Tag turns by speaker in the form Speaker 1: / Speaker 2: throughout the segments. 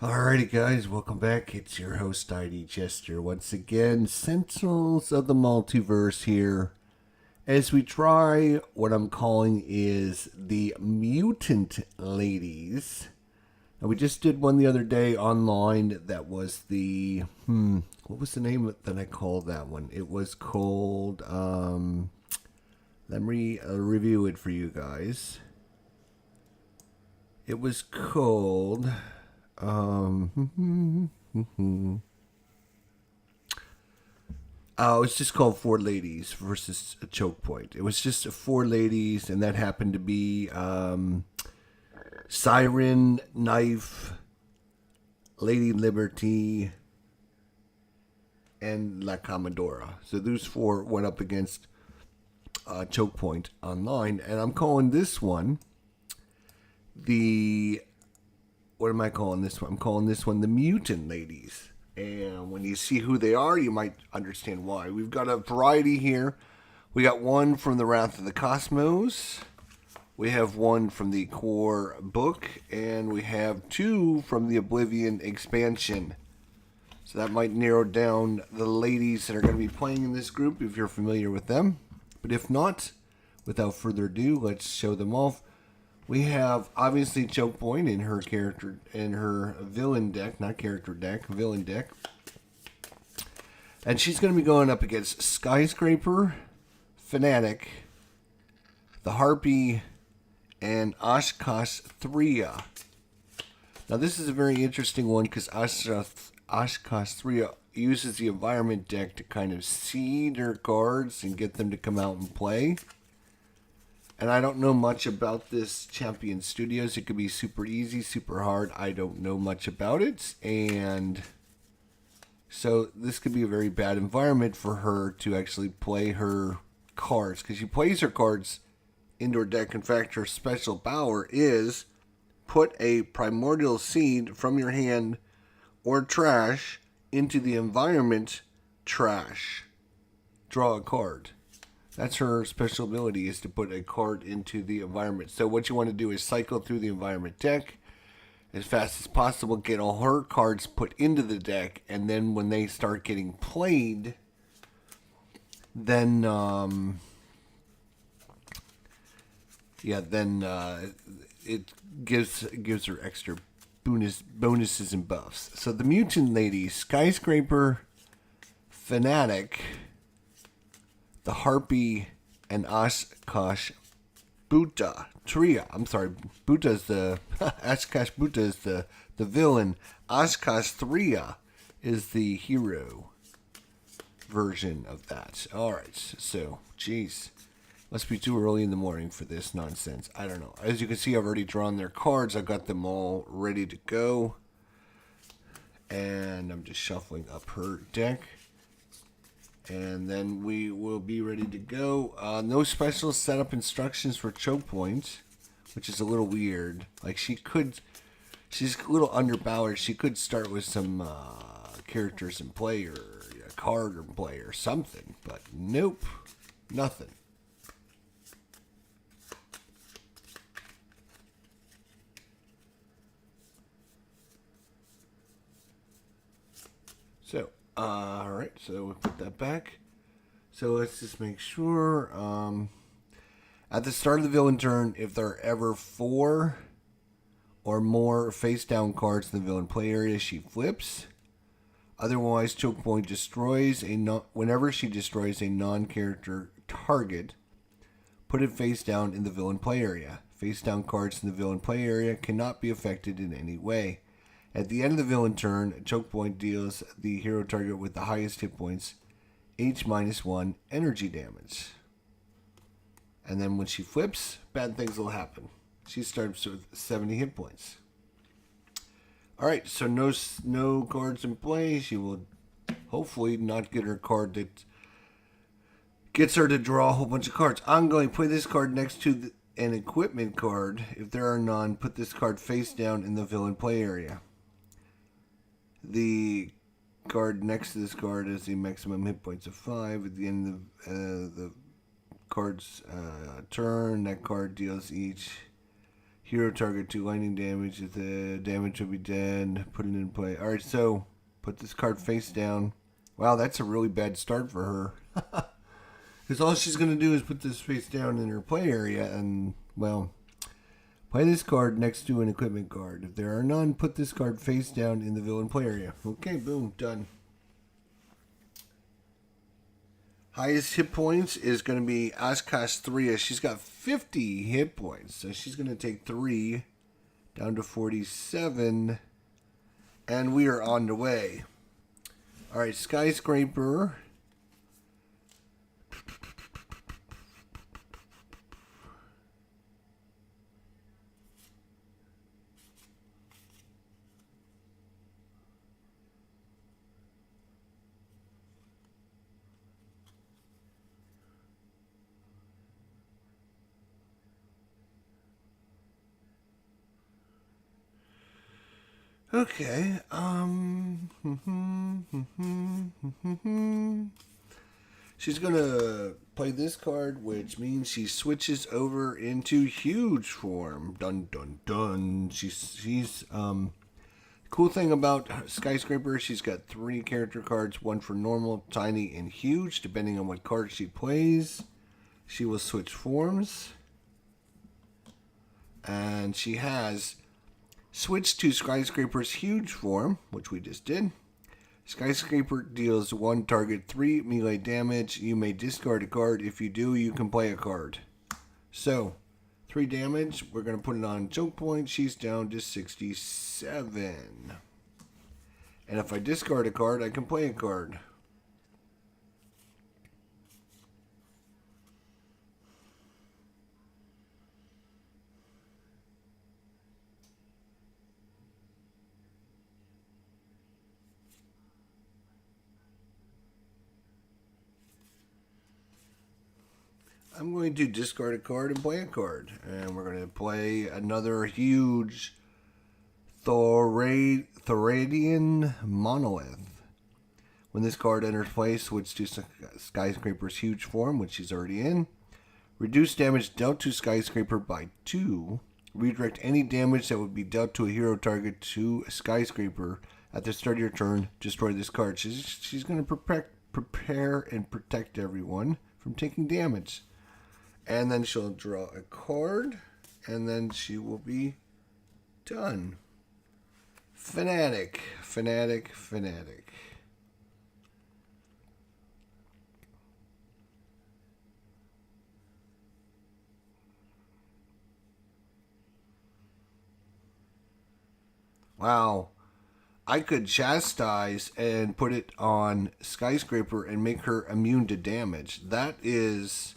Speaker 1: Alrighty, guys, welcome back. It's your host, ID Chester, once again. Sentinels of the Multiverse here, as we try what I'm calling is the Mutant Ladies. Now, we just did one the other day online that was the, what was the name that I called that one? It was called, let me review it for you guys. It was called, it was just called Four Ladies versus a Chokepoint. It was just four ladies, and that happened to be Siren, Knife, Lady Liberty, and La Commodora. So those four went up against Chokepoint online, and I'm calling this one the. What am I calling this one? I'm calling this one the Mutant Ladies. And when you see who they are, you might understand why. We've got a variety here. We got one from the Wrath of the Cosmos. We have one from the core book. And we have two from the Oblivion expansion. So that might narrow down the ladies that are going to be playing in this group if you're familiar with them. But if not, without further ado, let's show them off. We have obviously Chokepoint in her character in her villain deck, not character deck, villain deck. And she's going to be going up against Skyscraper, Fanatic, the Harpy, and Oshkosh 3. Now this is a very interesting one because Oshkosh 3 uses the environment deck to kind of seed her cards and get them to come out and play. And I don't know much about this Champion Studios. It could be super easy, super hard. I don't know much about it. And so this could be a very bad environment for her to actually play her cards. Because she plays her cards into her deck. In fact, her special power is put a primordial seed from your hand or trash into the environment trash. Draw a card. That's her special ability, is to put a card into the environment. So what you want to do is cycle through the environment deck as fast as possible, get all her cards put into the deck, and then when they start getting played, then it gives her extra bonuses and buffs. So the Mutant Ladies, Skyscraper, Fanatic, the Harpy, and Oshkosh Buta Tria. I'm sorry, Buta's the Oshkosh Buta is the villain. Oshkosh 3 is the hero version of that. Alright, so geez. Must be too early in the morning for this nonsense. I don't know. As you can see, I've already drawn their cards. I've got them all ready to go. And I'm just shuffling up her deck. And then we will be ready to go. No special setup instructions for Chokepoint, which is a little weird. Like she's a little underpowered. She could start with some characters in play or a card in play or something. But nope, nothing. So, alright, so we'll put that back. So let's just make sure. At the start of the villain turn, if there are ever 4 or more face down cards in the villain play area, she flips. Otherwise, Chokepoint destroys whenever she destroys a non-character target, put it face down in the villain play area. Face down cards in the villain play area cannot be affected in any way. At the end of the villain turn, Chokepoint deals the hero target with the highest hit points H-1 energy damage. And then when she flips, bad things will happen. She starts with 70 hit points. Alright, so no cards in play. She will hopefully not get her card that gets her to draw a whole bunch of cards. I'm going to put this card next to an equipment card. If there are none, put this card face down in the villain play area. The card next to this card is the maximum hit points of 5. At the end of the card's turn, that card deals each Hero target 2 lightning damage. If the damage will be dead, put it in play. Alright, so put this card face down. Wow, that's a really bad start for her. Because all she's going to do is put this face down in her play area and, well, play this card next to an equipment card. If there are none, put this card face down in the villain play area. Okay, boom, done. Highest hit points is going to be Oshkosh 3. She's got 50 hit points. So she's going to take 3 down to 47. And we are on the way. Alright, Skyscraper. Okay, she's gonna play this card, which means she switches over into huge form. Dun dun dun. She's cool thing about Skyscraper, she's got 3 character cards, one for normal, tiny, and huge. Depending on what card she plays, she will switch forms. And she has switch to Skyscraper's huge form, which we just did. Skyscraper deals 1 target 3 melee damage. You may discard a card. If you do, you can play a card. So, 3 damage. We're going to put it on Chokepoint. She's down to 67. And if I discard a card, I can play a card. I'm going to discard a card and play a card. And we're going to play another huge Thoridian Monolith. When this card enters play, switch to Skyscraper's huge form, which she's already in. Reduce damage dealt to Skyscraper by 2. Redirect any damage that would be dealt to a hero target to a Skyscraper at the start of your turn. Destroy this card. She's going to prepare and protect everyone from taking damage. And then she'll draw a card, and then she will be done. Fanatic. Wow. I could chastise and put it on Skyscraper and make her immune to damage. That is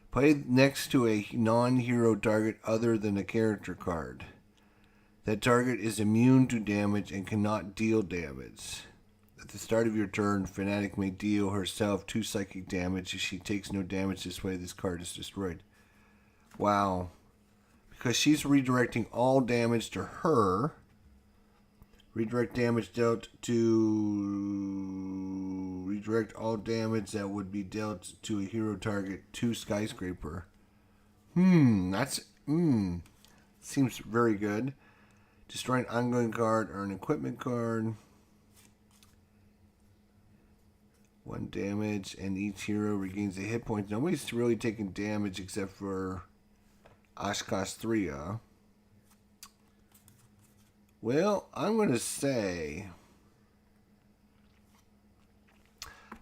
Speaker 1: played next to a non-hero target other than a character card. That target is immune to damage and cannot deal damage. At the start of your turn, Fanatic may deal herself 2 psychic damage. If she takes no damage this way, this card is destroyed. Wow. Because she's redirecting all damage to her. Redirect damage dealt to... Redirect all damage that would be dealt to a hero target to Skyscraper. That's... Seems very good. Destroy an ongoing card or an equipment card. 1 damage, and each hero regains a hit point. Nobody's really taking damage except for Oshkosh 3. Well, I'm going to say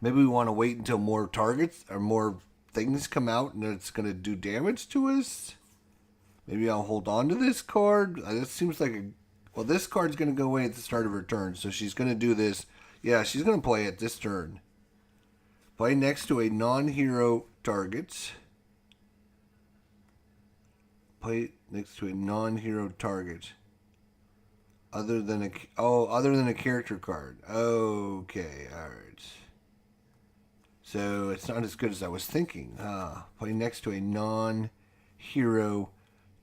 Speaker 1: maybe we want to wait until more targets or more things come out and it's going to do damage to us. Maybe I'll hold on to this card. This seems like well, this card's going to go away at the start of her turn, so she's going to do this. Yeah, she's going to play it this turn. Play next to a non-hero target. Play next to a non-hero target. Other than a character card. Okay, alright. So it's not as good as I was thinking. Play next to a non-hero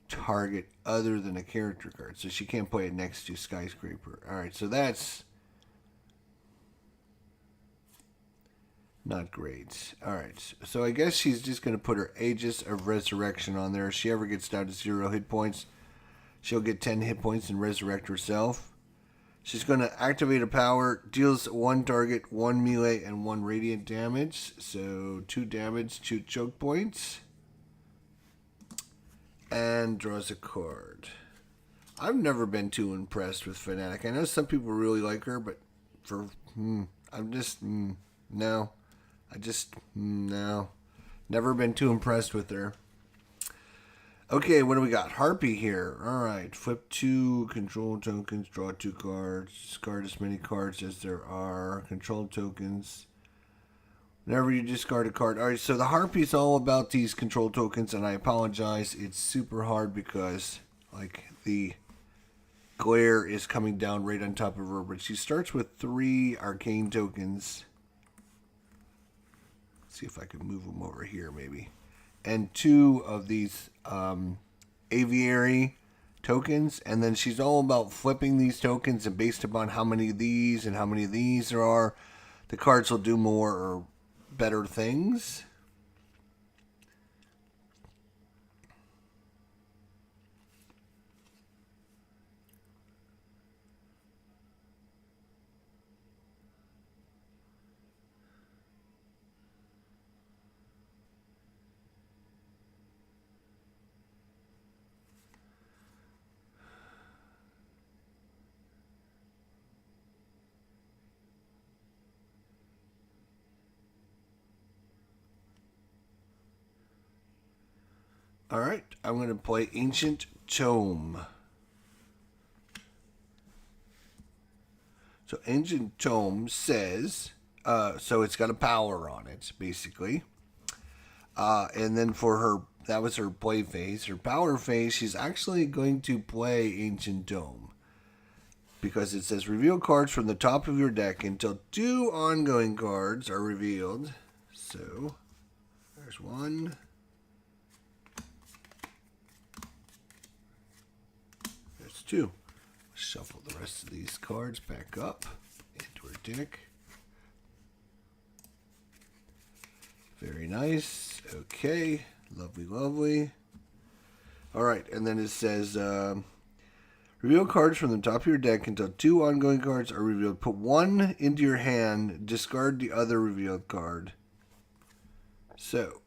Speaker 1: target other than a character card. So she can't play it next to Skyscraper. Alright, so that's not great. Alright, so I guess she's just going to put her Aegis of Resurrection on there. If she ever gets down to 0 hit points, She'll get 10 hit points and resurrect herself. She's going to activate a power, deals 1 target, 1 melee, and 1 radiant damage. So 2 damage, 2 choke points. And draws a card. I've never been too impressed with Fnatic. I know some people really like her, but I'm just, no. No. Never been too impressed with her. Okay, what do we got? Harpy here. Alright, flip 2 control tokens, draw 2 cards, discard as many cards as there are. Control tokens. Whenever you discard a card. Alright, so the Harpy is all about these control tokens, and I apologize. It's super hard because, like, the glare is coming down right on top of her. But she starts with 3 arcane tokens. Let's see if I can move them over here, maybe. And 2 of these aviary tokens, and then she's all about flipping these tokens, and based upon how many of these and how many of these there are, the cards will do more or better things. Alright, I'm going to play Ancient Tome. So Ancient Tome says, so it's got a power on it, basically. And then for her, that was her play phase. Her power phase, she's actually going to play Ancient Tome. Because it says, reveal cards from the top of your deck until 2 ongoing cards are revealed. So, there's 1. There's 2. Shuffle the rest of these cards back up into her deck. Very nice. Okay. Lovely, lovely. Alright, and then it says, reveal cards from the top of your deck until 2 ongoing cards are revealed. Put 1 into your hand, discard the other revealed card. So,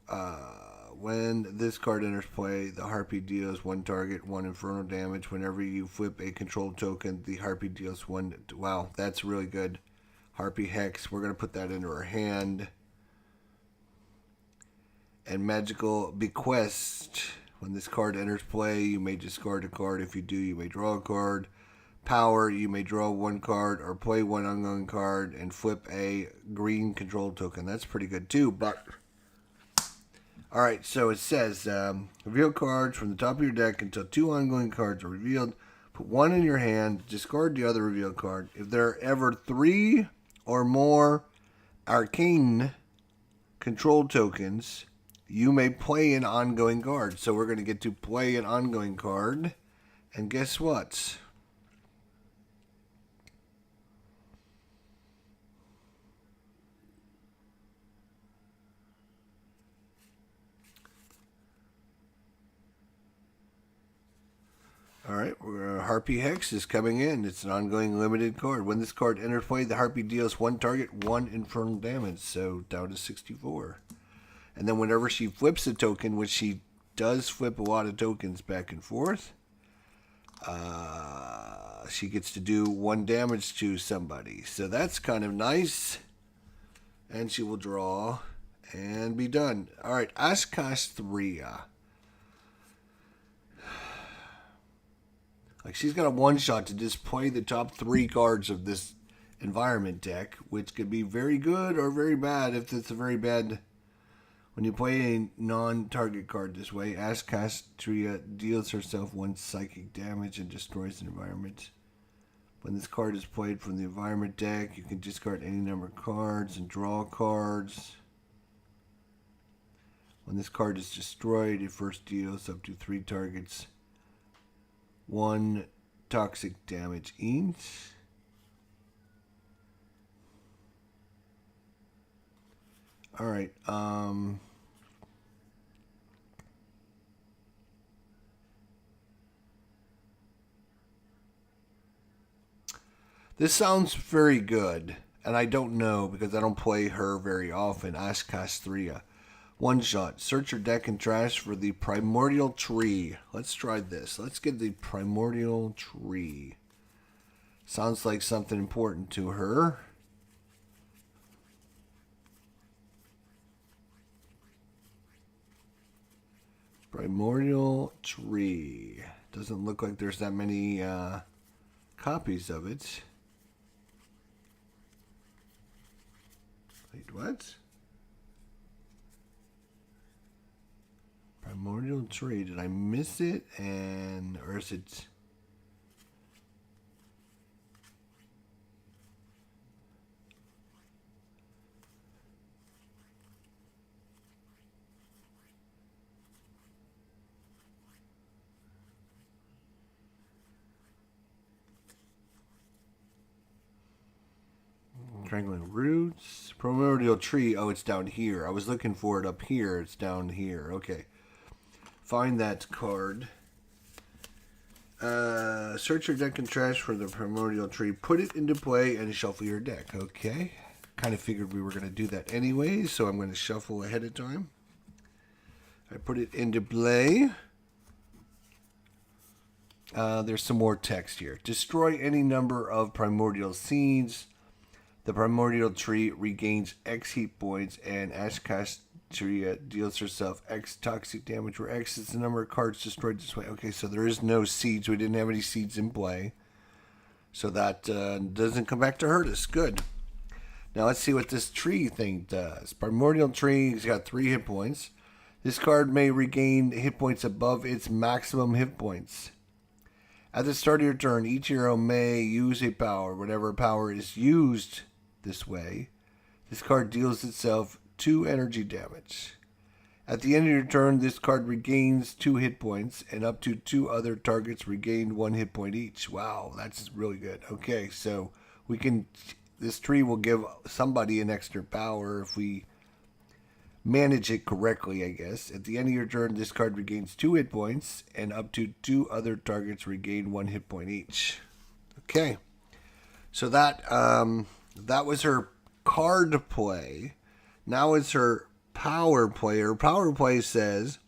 Speaker 1: when this card enters play, the Harpy deals 1 target, 1 infernal damage. Whenever you flip a control token, the Harpy deals 1. Wow, that's really good. Harpy Hex, we're going to put that into our hand. And Magical Bequest. When this card enters play, you may discard a card. If you do, you may draw a card. Power, you may draw 1 card or play 1 ongoing card and flip a green control token. That's pretty good too, but... Alright, so it says, reveal cards from the top of your deck until 2 ongoing cards are revealed. Put 1 in your hand, discard the other revealed card. If there are ever 3 or more arcane control tokens, you may play an ongoing card. So we're going to get to play an ongoing card. And guess what? Alright, Harpy Hex is coming in. It's an ongoing limited card. When this card enters play, the Harpy deals 1 target, 1 infernal damage. So down to 64. And then whenever she flips a token, which she does flip a lot of tokens back and forth, she gets to do 1 damage to somebody. So that's kind of nice. And she will draw and be done. Alright, Ashkash 3. Like, she's got a 1-shot to just play the top 3 cards of this environment deck, which could be very good or very bad. If it's a very bad... When you play a non-target card this way, Ashkastria deals herself 1 psychic damage and destroys an environment. When this card is played from the environment deck, you can discard any number of cards and draw cards. When this card is destroyed, it first deals up to 3 targets 1 toxic damage each. Alright, This sounds very good, and I don't know because I don't play her very often. Ashkastria. One shot. Search your deck and trash for the Primordial Tree. Let's try this. Let's get the Primordial Tree. Sounds like something important to her. Primordial Tree. Doesn't look like there's that many copies of it. Wait, what? Primordial Tree. Did I miss it? Or is it... Strangling Roots. Primordial Tree. Oh, it's down here. I was looking for it up here. It's down here. Okay. Find that card. Search your deck and trash for the Primordial Tree. Put it into play and shuffle your deck. Okay. Kind of figured we were going to do that anyway, so I'm going to shuffle ahead of time. I put it into play. There's some more text here. Destroy any number of primordial seeds. The Primordial Tree regains X heat points, and Ashkastria deals herself X toxic damage, where X is the number of cards destroyed this way. Okay, so there is no seeds. We didn't have any seeds in play. So that doesn't come back to hurt us. Good. Now let's see what this tree thing does. Primordial Tree's got 3 hit points. This card may regain hit points above its maximum hit points. At the start of your turn, each hero may use a power. Whenever a power is used this way, this card deals itself 2 energy damage. At the end of your turn, this card regains 2 hit points, and up to 2 other targets regain 1 hit point each. Wow, that's really good. Okay, so we can... This tree will give somebody an extra power if we manage it correctly, I guess. At the end of your turn, this card regains 2 hit points, and up to 2 other targets regain 1 hit point each. Okay, so that was her card play. Now it's her power play. Her power play says,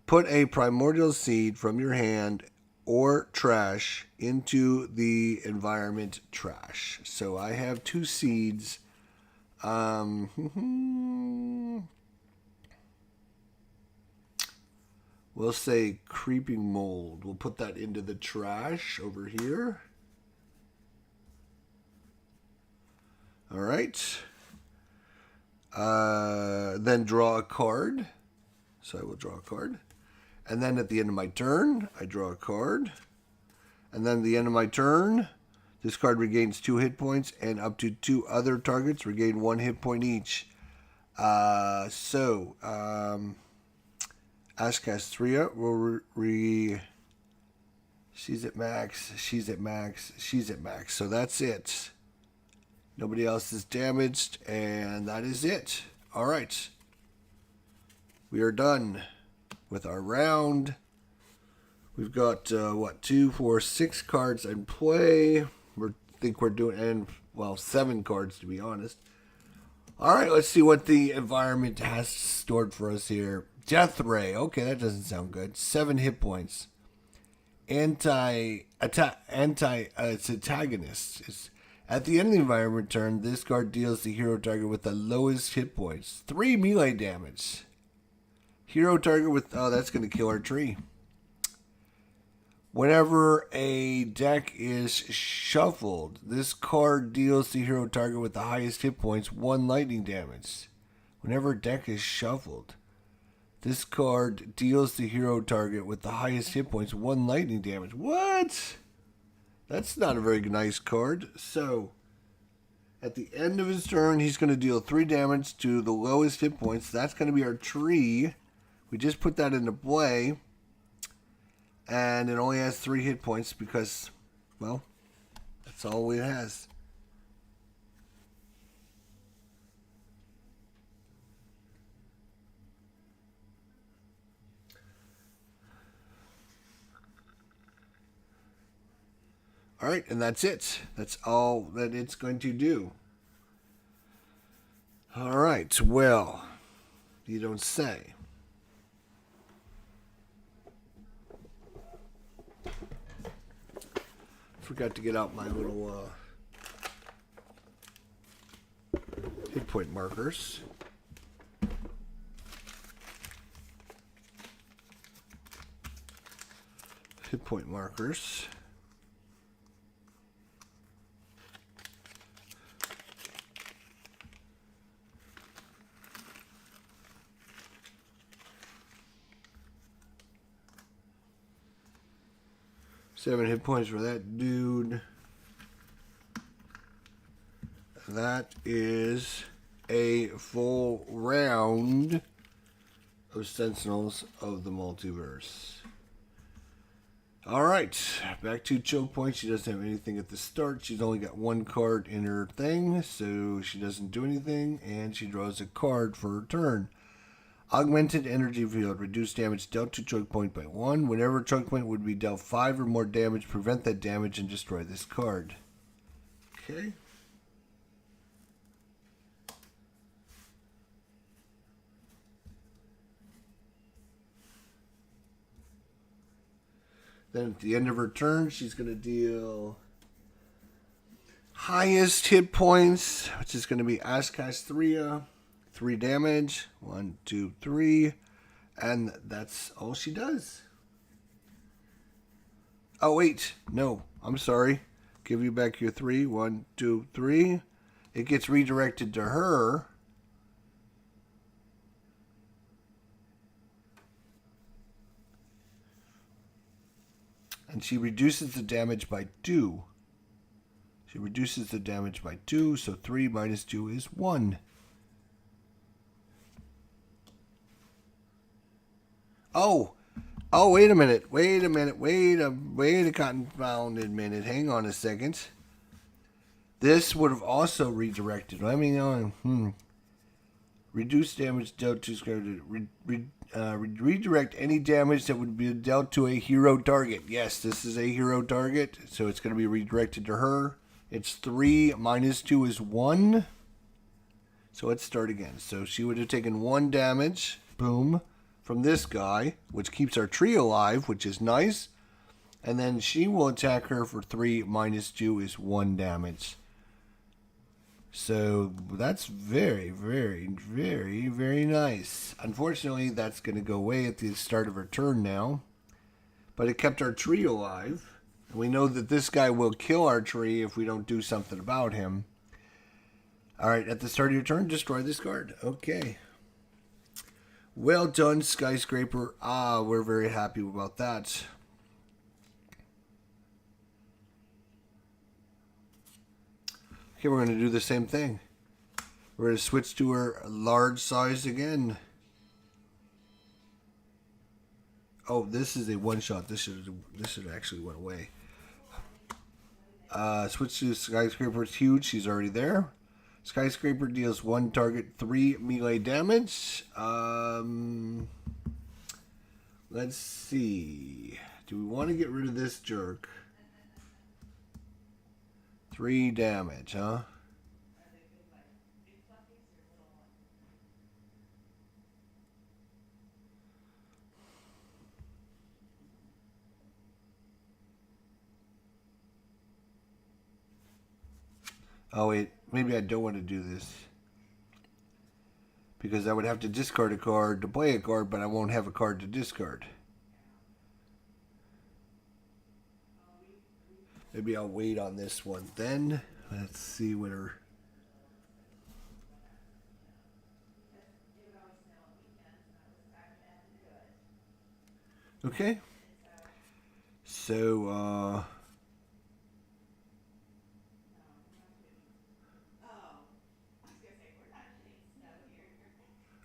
Speaker 1: put a primordial seed from your hand or trash into the environment trash. So I have 2 seeds. We'll say creeping mold. We'll put that into the trash over here. All right. Then draw a card. So I will draw a card. And then at the end of my turn, I draw a card. And then at the end of my turn, this card regains 2 hit points, and up to 2 other targets regain 1 hit point each. Ashkastria will she's at max, she's at max, she's at max. So that's it. Nobody else is damaged, and that is it. All right. We are done with our round. We've got, 2, 4, 6 cards in play. We're doing, 7 cards to be honest. All right, let's see what the environment has stored for us here. Death Ray. Okay, that doesn't sound good. 7 hit points. It's antagonist. At the end of the environment turn, this card deals the hero target with the lowest hit points 3 melee damage. Hero target with... Oh, that's going to kill our tree. Whenever a deck is shuffled, this card deals the hero target with the highest hit points 1 lightning damage. Whenever a deck is shuffled, this card deals the hero target with the highest hit points 1 lightning damage. What? That's not a very nice card. So, at the end of his turn, he's going to deal 3 damage to the lowest hit points. That's going to be our tree. We just put that into play. And it only has 3 hit points because, well, that's all it has. Alright, and that's it. That's all that it's going to do. Alright, well, you don't say. Forgot to get out my little hit point markers. Hit point markers. Seven hit points for that dude. That is a full round of Sentinels of the Multiverse. Alright, back to Chokepoint. She doesn't have anything at the start. She's only got one card in her thing, so she doesn't do anything, and she draws a card for her turn. Augmented Energy Field. Reduce damage dealt to Chokepoint by 1. Whenever Chokepoint would be dealt 5 or more damage, prevent that damage and destroy this card. Okay. Then at the end of her turn, she's going to deal highest hit points, which is going to be Oshkosh 3 damage. 1, 2, 3. And that's all she does. Oh, wait. No, I'm sorry. Give you back your 3. 1, 2, 3. It gets redirected to her. And she reduces the damage by 2. She reduces the damage by 2, so 3 minus 2 is 1. Oh, wait a minute. Wait a cotton-bounded minute. Hang on a second. This would have also redirected. Let me know. Reduce damage dealt to redirect any damage that would be dealt to a hero target. Yes, this is a hero target, so it's going to be redirected to her. It's 3 minus 2 is 1. So let's start again. So she would have taken 1 damage, boom, from this guy, which keeps our tree alive, which is nice. And then she will attack her for 3 minus 2 is 1 damage. So that's very, very, very, very nice. Unfortunately, that's going to go away at the start of her turn now. But it kept our tree alive. And we know that this guy will kill our tree if we don't do something about him. Alright, at the start of your turn, destroy this card. Okay. Well done, Skyscraper. We're very happy about that. Okay, we're going to do the same thing. We're going to switch to our large size again. Oh, this is a one-shot. This should actually went away. Switch to Skyscraper. It's huge. She's already there. Skyscraper deals 1 target 3 melee damage. Let's see. Do we want to get rid of this jerk? 3 damage, huh? Oh, wait. Maybe I don't want to do this. Because I would have to discard a card to play a card, but I won't have a card to discard. Maybe I'll wait on this one then. Let's see what her... Okay. So,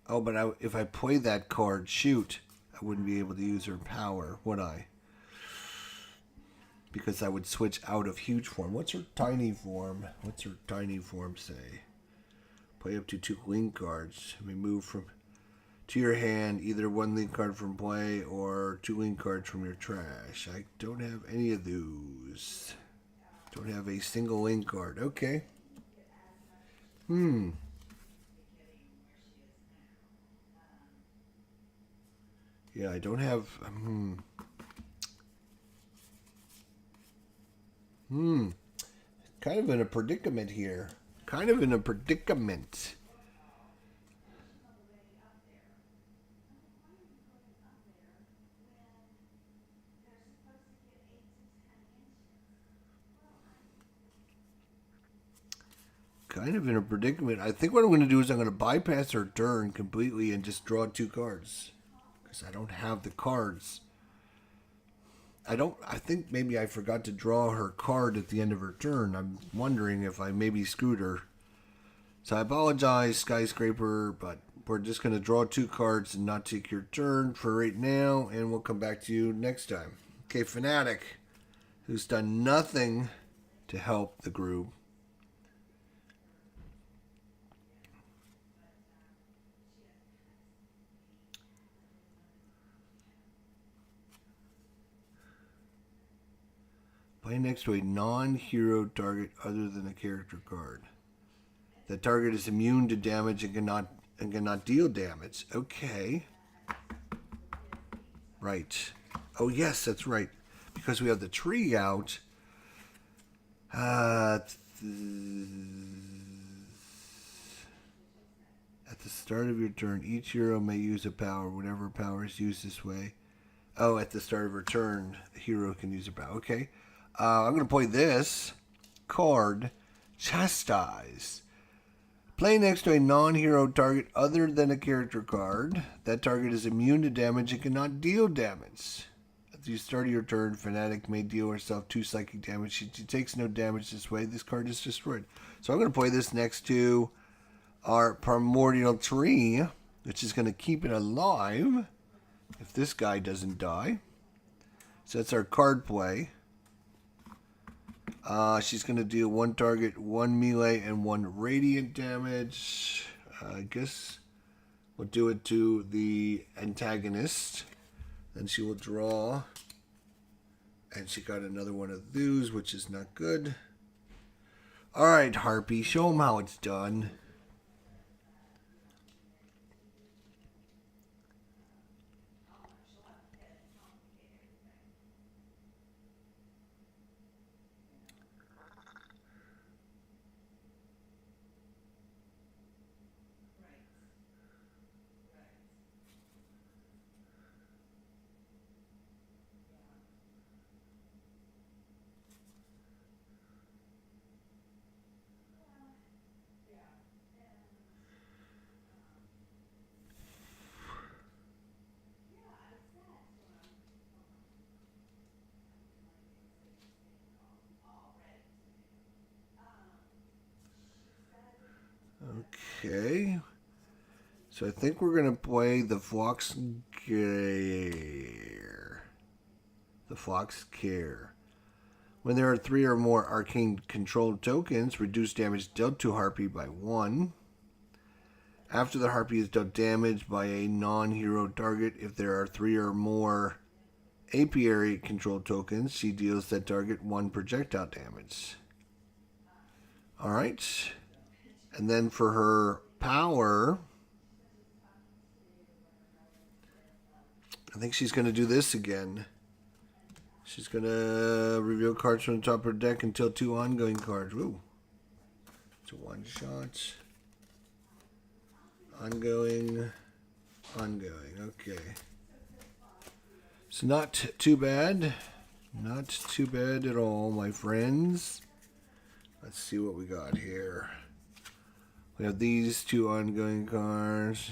Speaker 1: oh, but if I play that card, shoot, I wouldn't be able to use her power, would I? Because I would switch out of huge form. What's her tiny form? What's her tiny form say? Play up to 2 link cards. Remove from to your hand either 1 link card from play or 2 link cards from your trash. I don't have any of those. Don't have a single link card. Okay. Yeah, I don't have... Kind of in a predicament here. Kind of in a predicament. Kind of in a predicament. I think what I'm going to do is I'm going to bypass her turn completely and just draw 2 cards. Because I don't have the cards. I think maybe I forgot to draw her card at the end of her turn. I'm wondering if I maybe screwed her. So I apologize, Skyscraper, but we're just going to draw 2 cards and not take your turn for right now, and we'll come back to you next time. Okay, Fanatic, who's done nothing to help the group. Play next to a non-hero target other than a character card. The target is immune to damage and cannot deal damage. Okay. Right. Oh yes, that's right. Because we have the tree out. At the start of your turn, each hero may use a power. Whenever power is used this way. Oh, at the start of her turn, a hero can use a power. Okay. I'm going to play this card, Chastise. Play next to a non-hero target other than a character card. That target is immune to damage and cannot deal damage. At the start of your turn, Fanatic may deal herself 2 psychic damage. She takes no damage this way. This card is destroyed. So I'm going to play this next to our Primordial Tree, which is going to keep it alive if this guy doesn't die. So that's our card play. She's going to deal 1 target, 1 melee, and 1 radiant damage. I guess we'll do it to the antagonist. Then she will draw. And she got another one of those, which is not good. Alright, Harpy, show them how it's done. Okay. So I think we're going to play the Fox Care. The Fox Care. When there are 3 or more arcane controlled tokens, reduce damage dealt to Harpy by 1. After the Harpy is dealt damage by a non-hero target, if there are 3 or more apiary controlled tokens, she deals that target 1 projectile damage. Alright. And then for her power, I think she's going to do this again. She's going to reveal cards from the top of her deck until 2 ongoing cards. Ooh. It's a 1-shot. Ongoing. Okay. So not too bad. Not too bad at all, my friends. Let's see what we got here. We have these 2 ongoing cards.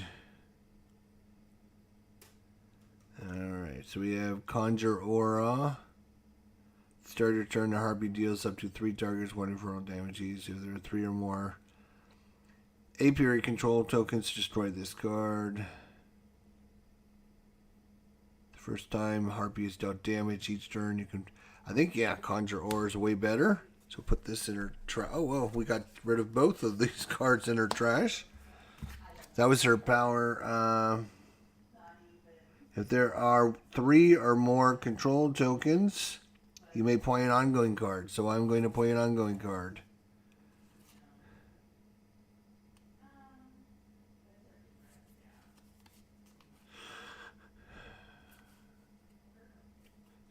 Speaker 1: Alright, so we have Conjure Aura. Start your turn, the Harpy deals up to 3 targets, 1 infernal damage each. If there are 3 or more apiary control tokens, destroy this card. The first time Harpy is dealt damage each turn, you can... I think, yeah, Conjure Aura is way better. So put this in her trash. Oh, well, we got rid of both of these cards in her trash. That was her power. If there are 3 or more control tokens, You may play an ongoing card, so I'm going to play an ongoing card.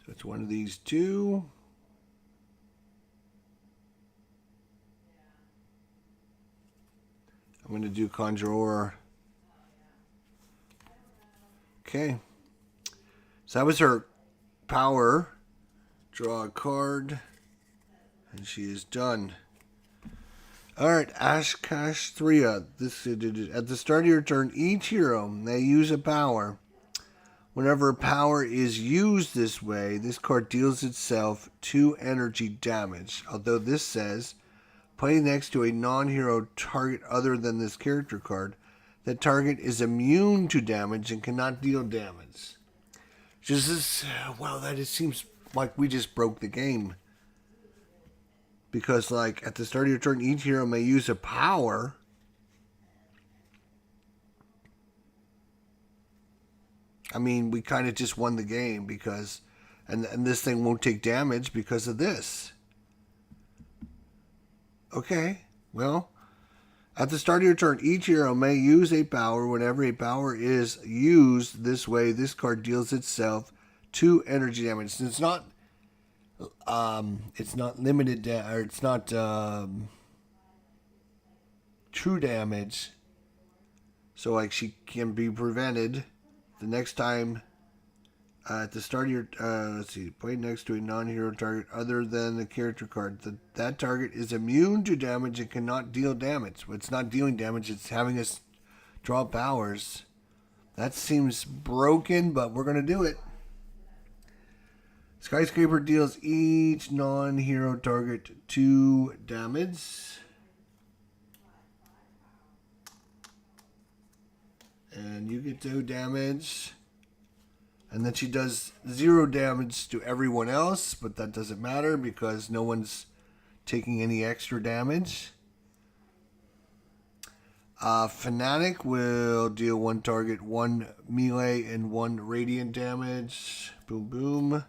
Speaker 1: So it's one of these two. I'm going to do Conjurer. Okay. So that was her power. Draw a card. And she is done. Alright, Ashkash 3. At the start of your turn, each hero may use a power. Whenever a power is used this way, this card deals itself 2 energy damage. Although this says, play next to a non-hero target other than this character card. That target is immune to damage and cannot deal damage. Just this, wow, it seems like we just broke the game. Because, like, at the start of your turn, each hero may use a power. I mean, we kind of just won the game because, and this thing won't take damage because of this. Okay, well, at the start of your turn, each hero may use a power. Whenever a power is used this way, this card deals itself 2 energy damage. It's not limited, or it's not true damage. So, like, she can be prevented. The next time, at the start of your, let's see, play next to a non-hero target other than the character card. That target is immune to damage and cannot deal damage. It's not dealing damage, it's having us draw powers. That seems broken, but we're going to do it. Skyscraper deals each non-hero target 2 damage. And you get 2 damage. And then she does 0 damage to everyone else, but that doesn't matter because no one's taking any extra damage. Fanatic will deal 1 target, 1 melee, and 1 radiant damage. Boom, boom.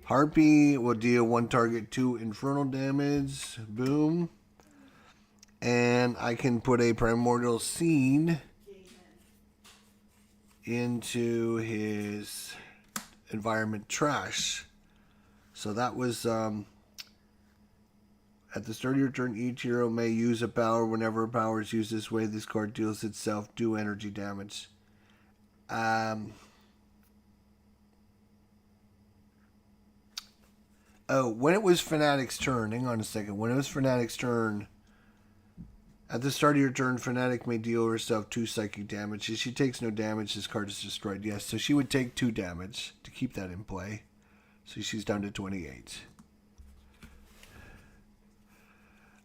Speaker 1: Harpy will deal 1 target, 2 infernal damage. Boom. And I can put a primordial scene into his environment trash. So that was at the start of your turn, each hero may use a power. Whenever a power is used this way, this card deals itself 2 energy damage. When it was Fanatic's turn, hang on a second. When it was Fanatic's turn, at the start of your turn, Fanatic may deal herself 2 psychic damage. If she takes no damage, this card is destroyed. Yes, so she would take 2 damage to keep that in play. So she's down to 28.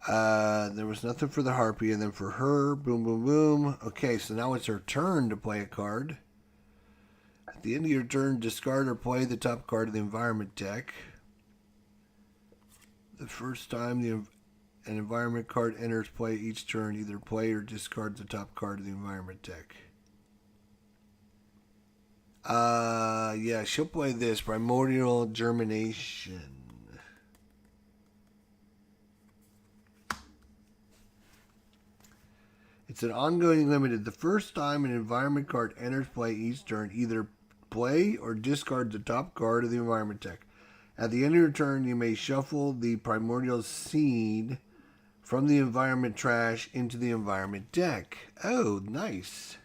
Speaker 1: There was nothing for the Harpy, and then for her, boom, boom, boom. Okay, so now it's her turn to play a card. At the end of your turn, discard or play the top card of the environment deck. The first time an environment card enters play each turn, either play or discard the top card of the environment deck. Yeah, she'll play this, Primordial Germination. It's an ongoing limited. The first time an environment card enters play each turn, either play or discard the top card of the environment deck. At the end of your turn, you may shuffle the primordial seed from the environment trash into the environment deck. Oh, nice.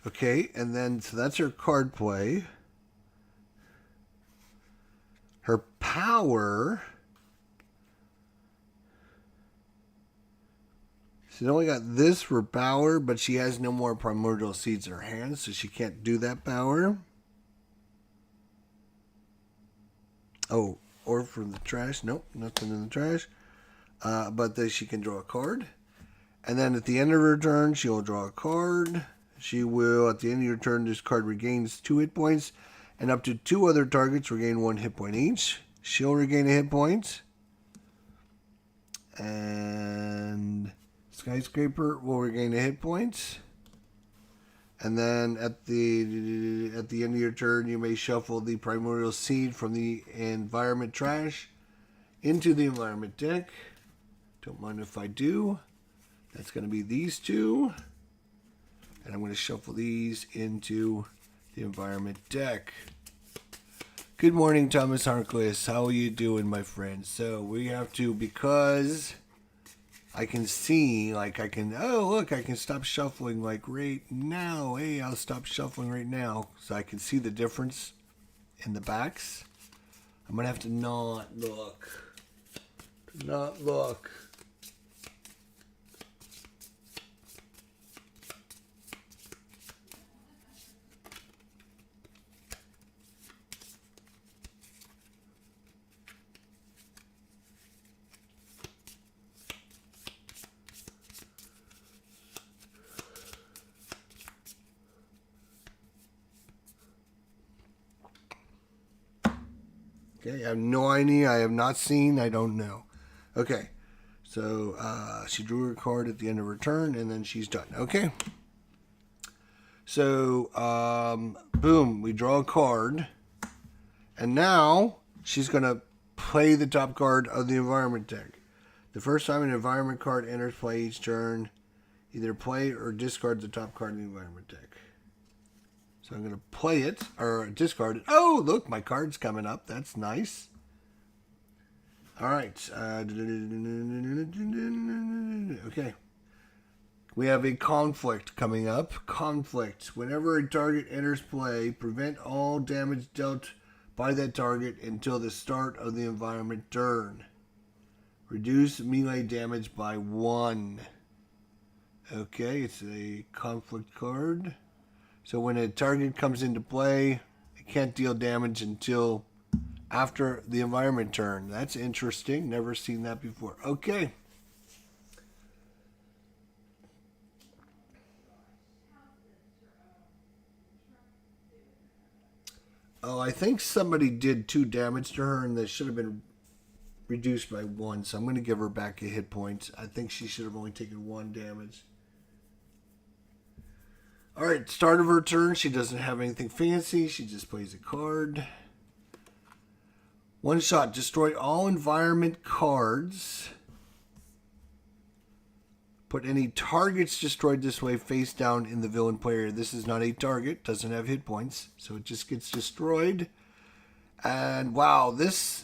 Speaker 1: Okay, and then, so that's her card play. Her power. She's only got this for power, but she has no more primordial seeds in her hands, so she can't do that power. Oh, or from the trash. Nope, nothing in the trash. But then she can draw a card. And then at the end of her turn, she'll draw a card. She will, at the end of your turn, this card regains 2 hit points. And up to 2 other targets regain 1 hit point each. She'll regain a hit point. And Skyscraper will regain a hit point. And then at the end of your turn, you may shuffle the Primordial Seed from the environment trash into the environment deck. Don't mind if I do. That's going to be these two. And I'm going to shuffle these into the environment deck. Good morning, Thomas Harkless. How are you doing, my friend? So we have to, because I can see, like I can, oh, look, I can stop shuffling like right now. Hey, I'll stop shuffling right now so I can see the difference in the backs. I'm going to have to not look. Not look. Okay, I have no idea. I have not seen. I don't know. Okay, so she drew her card at the end of her turn, and then she's done. Okay. So, boom, we draw a card. And now she's going to play the top card of the environment deck. The first time an environment card enters play each turn, either play or discard the top card in the environment deck. So I'm going to play it, or discard it. Oh, look, my card's coming up. That's nice. All right. Okay. We have a conflict coming up. Conflict. Whenever a target enters play, prevent all damage dealt by that target until the start of the environment turn. Reduce melee damage by 1. Okay, it's a conflict card. So when a target comes into play, it can't deal damage until after the environment turn. That's interesting. Never seen that before. Okay. Oh, I think somebody did 2 damage to her, and that should have been reduced by 1. So I'm going to give her back a hit point. I think she should have only taken 1 damage. All right, start of her turn. She doesn't have anything fancy. She just plays a card. 1 shot. Destroy all environment cards. Put any targets destroyed this way face down in the villain player. This is not a target. Doesn't have hit points. So it just gets destroyed. And wow, this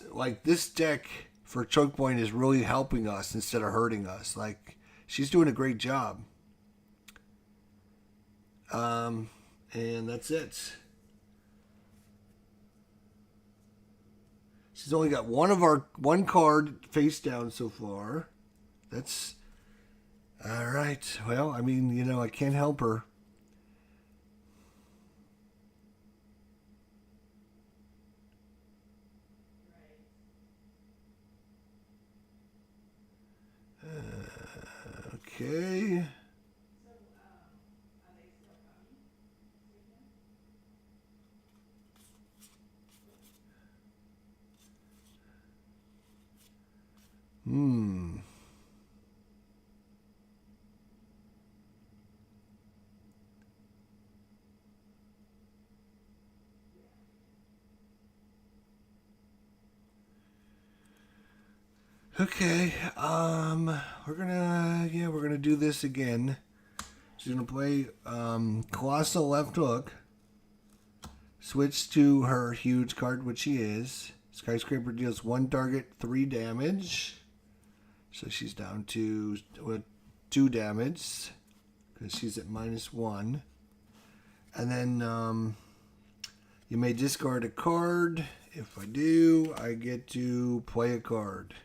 Speaker 1: deck for Chokepoint is really helping us instead of hurting us. Like, she's doing a great job. And that's it. She's only got one card face down so far. That's all right. Well, I mean, you know, I can't help her. Okay. Okay, we're gonna do this again. She's gonna play Colossal Left Hook. Switch to her huge card, which she is. Skyscraper deals 1 target, 3 damage. So she's down to 2 damage because she's at -1. And then you may discard a card. If I do, I get to play a card.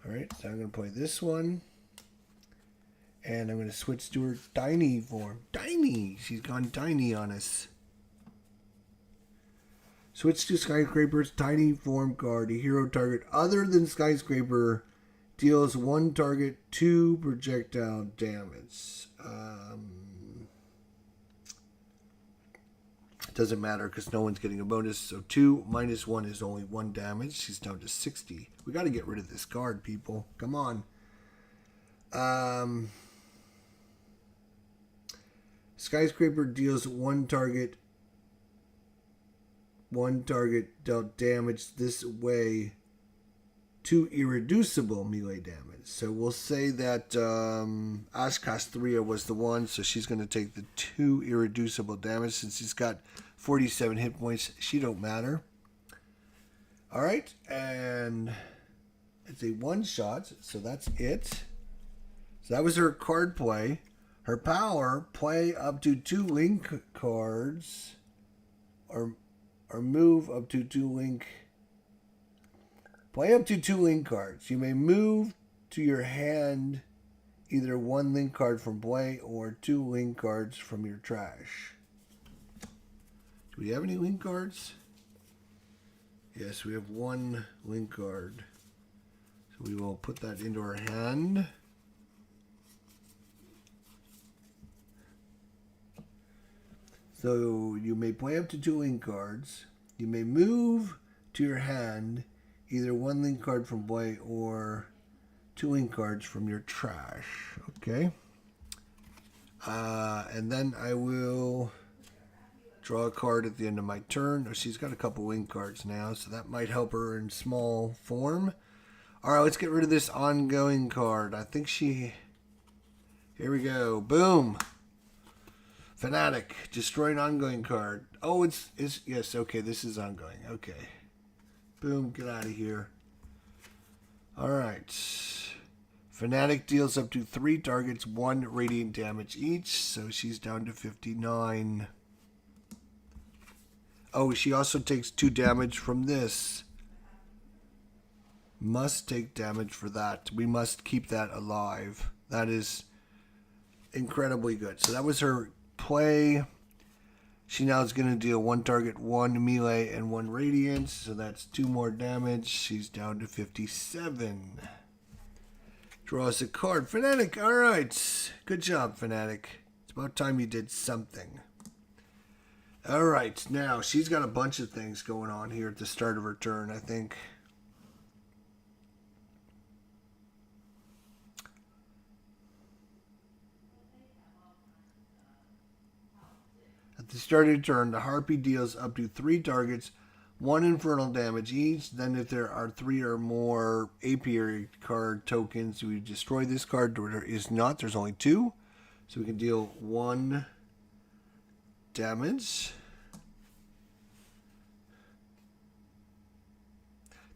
Speaker 1: Alright, so I'm going to play this one. And I'm going to switch to her tiny form. Tiny! She's gone tiny on us. Switch to Skyscraper's tiny form card. A hero target other than Skyscraper deals one target 2 projectile damage. It doesn't matter because no one's getting a bonus. So 2 minus 1 is only 1 damage. She's down to 60. We got to get rid of this card, people. Come on. Skyscraper deals one target dealt damage this way, 2 irreducible melee damage. So we'll say that Oshkosh 3 was the one, so she's going to take the 2 irreducible damage since she's got 47 hit points. She don't matter. All right, and it's a one-shot, so that's it. So that was her card play. Her power, play up to 2 link cards, or move up to 2 link. Play up to 2 link cards. You may move to your hand either 1 link card from play or 2 link cards from your trash. Do we have any link cards? Yes, we have 1 link card. So we will put that into our hand. So you may play up to 2 link cards. You may move to your hand either 1 link card from play or 2 link cards from your trash. Okay. And then I will draw a card at the end of my turn. Oh, she's got a couple link cards now, so that might help her in small form. All right, let's get rid of this ongoing card. I think she... Here we go. Boom. Fanatic. Destroy an ongoing card. Oh, it's yes, okay, this is ongoing. Okay. Boom, get out of here. All right. Fanatic deals up to 3 targets 1 radiant damage each, so she's down to 59. Oh, she also takes 2 damage from this. Must take damage for that. We must keep that alive. That is incredibly good. So that was her play. She now is going to deal 1 target 1 melee and 1 radiant, so that's 2 more damage. She's down to 57. Draws a card. Fanatic, all right. Good job, Fanatic. It's about time you did something. All right, now she's got a bunch of things going on here at the start of her turn, I think. At the start of the turn, the Harpy deals up to 3 targets 1 infernal damage each. Then if there are 3 or more apiary card tokens, we destroy this card. There is not. There's only 2. So we can deal 1 damage.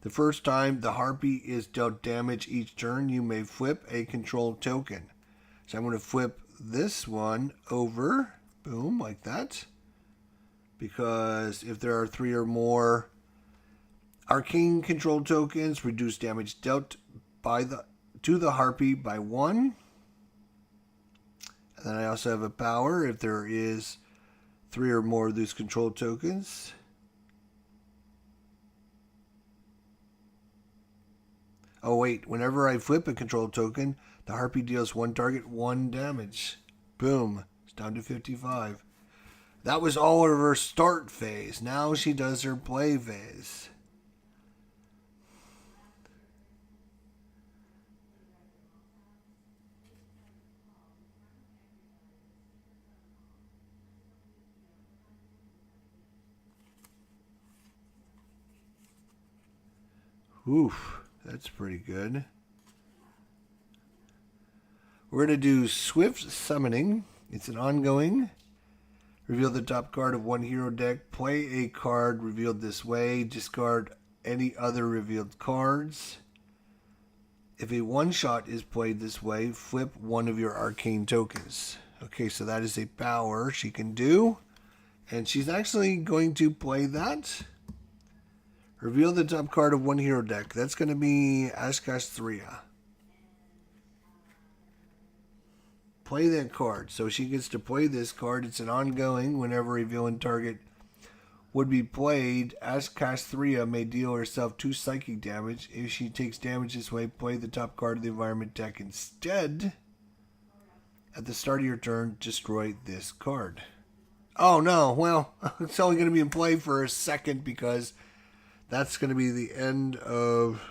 Speaker 1: The first time the Harpy is dealt damage each turn, you may flip a controlled token. So I'm going to flip this one over. Boom, like that. Because if there are 3 or more arcane control tokens, reduce damage dealt to the Harpy by 1. And then I also have a power if there is 3 or more of these control tokens. Oh wait, whenever I flip a control token, the Harpy deals 1 target 1 damage. Boom, it's down to 55. That was all of her start phase. Now she does her play phase. Oof, that's pretty good. We're going to do Swift Summoning. It's an ongoing. Reveal the top card of 1 hero deck. Play a card revealed this way. Discard any other revealed cards. If a one-shot is played this way, flip 1 of your arcane tokens. Okay, so that is a power she can do. And she's actually going to play that. Reveal the top card of 1 hero deck. That's going to be Oshkosh 3. Play that card. So she gets to play this card. It's an ongoing. Whenever a villain target would be played, Ashkastria may deal herself 2 psychic damage. If she takes damage this way, play the top card of the environment deck instead. At the start of your turn, destroy this card. Oh no, well, it's only going to be in play for a second because that's going to be the end of...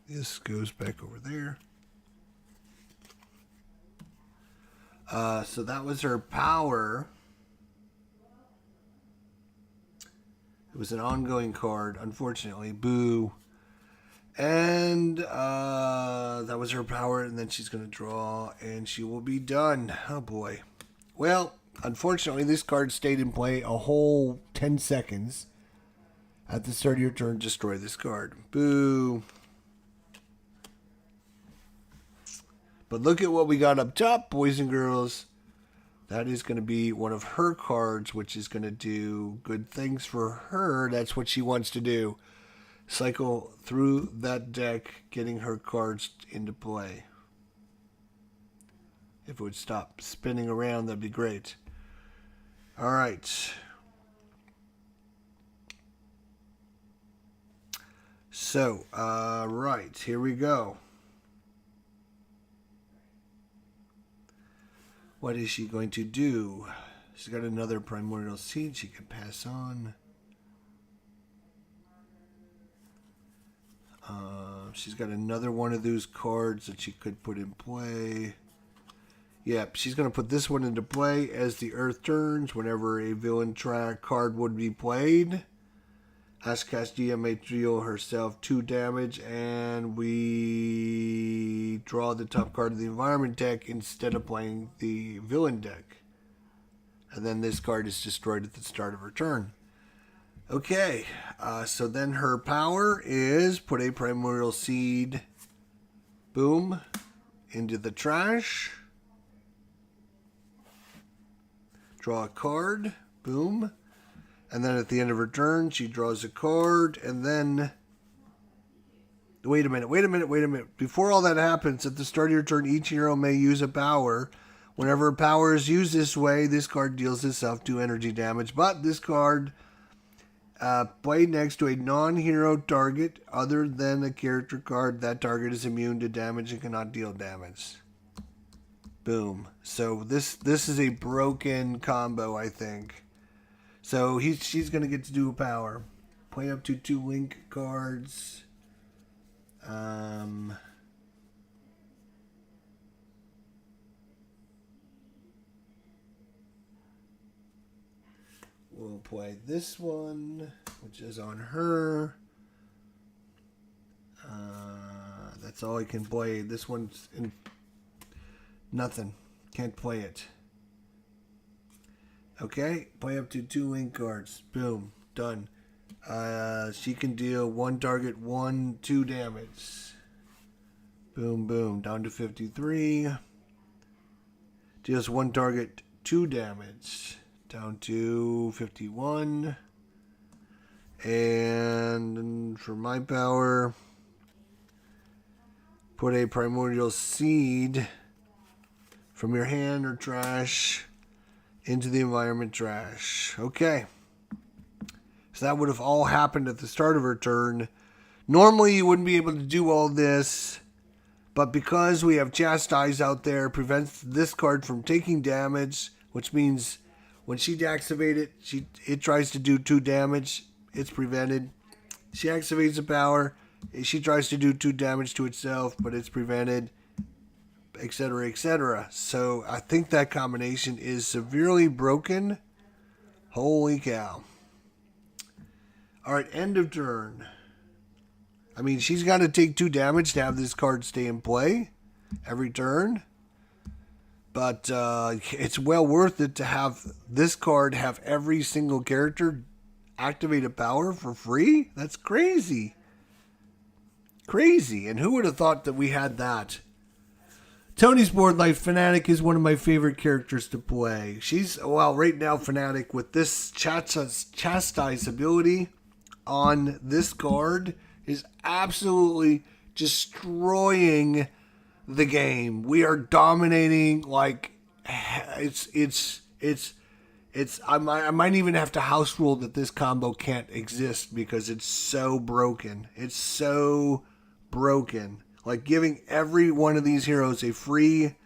Speaker 1: This goes back over there. So that was her power. It was an ongoing card, unfortunately. Boo. And that was her power, and then she's going to draw, and she will be done. Oh, boy. Well, unfortunately, this card stayed in play a whole 10 seconds. At the start of your turn, destroy this card. Boo. But look at what we got up top, boys and girls. That is going to be one of her cards, which is going to do good things for her. That's what she wants to do. Cycle through that deck, getting her cards into play. If it would stop spinning around, that'd be great. All right. So, right, here we go. What is she going to do? She's got another Primordial Seed she can pass on. She's got another one of those cards that she could put in play. Yep, she's going to put this one into play as the Earth turns. Whenever a villain track card would be played, Ashkastia may deal herself 2 damage, and we draw the top card of the environment deck instead of playing the villain deck. And then this card is destroyed at the start of her turn. Okay, so then her power is put a Primordial Seed, boom, into the trash. Draw a card, boom. And then at the end of her turn, she draws a card, and then... Wait a minute. Before all that happens, at the start of your turn, each hero may use a power. Whenever a power is used this way, this card deals itself 2 energy damage. But this card, played next to a non-hero target other than a character card, that target is immune to damage and cannot deal damage. Boom. So this is a broken combo, I think. So she's going to get to do a power. Play up to 2 link cards. We'll play this one, which is on her. That's all I can play. This one's in nothing. Can't play it. Okay, play up to 2 link cards. Boom, done. She can deal 1 target 2 damage. Boom, boom, down to 53. Deals 1 target 2 damage. Down to 51. And for my power, put a Primordial Seed from your hand or trash into the environment trash. Okay. So that would have all happened at the start of her turn. Normally you wouldn't be able to do all this, but because we have Chastise out there, prevents this card from taking damage, which means when she deactivates it, it tries to do 2 damage. It's prevented. She activates the power. She tries to do 2 damage to itself, but it's prevented, etc., etc. So I think that combination is severely broken. Holy cow. All right, end of turn. I mean, she's got to take 2 damage to have this card stay in play every turn. But it's well worth it to have this card have every single character activate a power for free. That's crazy. Crazy. And who would have thought that we had that? Tony's Board Life Fanatic is one of my favorite characters to play. She's, well, right now Fanatic with this Chastise ability on this card is absolutely destroying the game. We are dominating like I might even have to house rule that this combo can't exist because it's so broken. It's so broken. Like giving every one of these heroes a free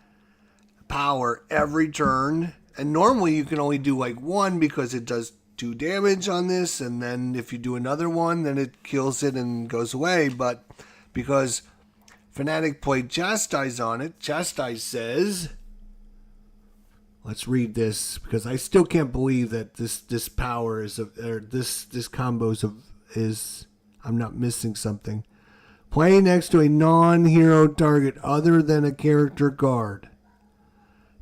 Speaker 1: power every turn. And normally you can only do like one because it does 2 damage on this. And then if you do another one, then it kills it and goes away. But because Fnatic played Chastise on it, Chastise says... Let's read this because I still can't believe that this power is this combo is I'm not missing something. Play next to a non-hero target other than a character card.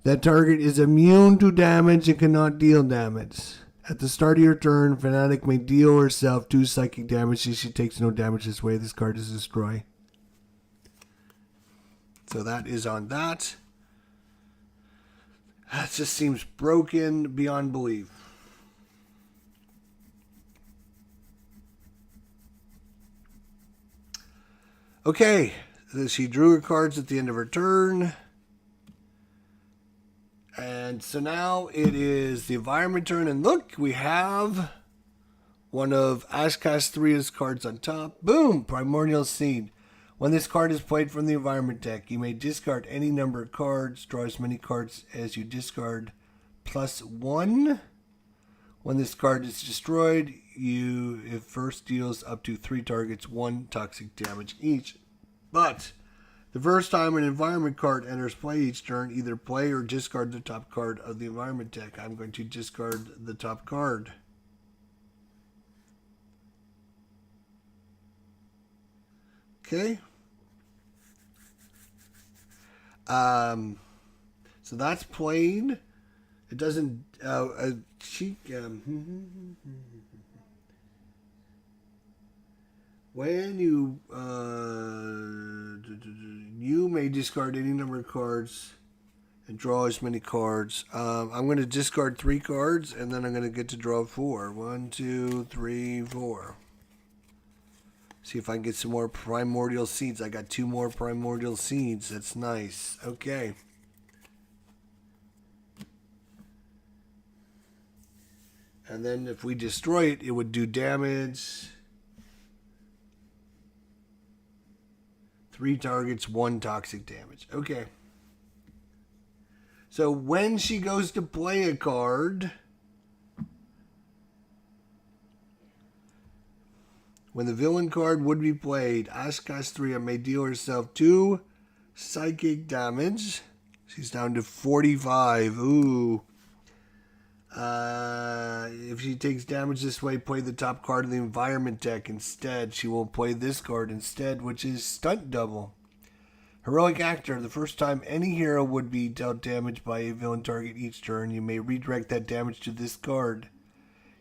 Speaker 1: That target is immune to damage and cannot deal damage. At the start of your turn, Fnatic may deal herself 2 psychic damage if she takes no damage this way. This card is destroyed. So that is on that. That just seems broken beyond belief. Okay, she drew her cards at the end of her turn. And so now it is the environment turn. And look, we have one of Ashcast 3's cards on top. Boom! Primordial Seed. When this card is played from the environment deck, you may discard any number of cards, draw as many cards as you discard, +1. When this card is destroyed, it first deals up to 3 targets 1 toxic damage each. But the first time an environment card enters play each turn, either play or discard the top card of the environment deck. I'm going to discard the top card. Okay. So that's played. It doesn't. When you may discard any number of cards and draw as many cards. I'm going to discard 3 cards and then I'm going to get to draw 4. 1, 2, 3, 4. See if I can get some more primordial seeds. I got 2 more primordial seeds. That's nice. Okay. And then if we destroy it, it would do damage. 3 targets, 1 toxic damage. Okay. So when she goes to play a card... When the villain card would be played, Ashcastria may deal herself 2 psychic damage. She's down to 45. Ooh. If she takes damage this way, play the top card of the environment deck instead. She will play this card instead, which is Stunt Double. Heroic Actor. The first time any hero would be dealt damage by a villain target each turn, you may redirect that damage to this card.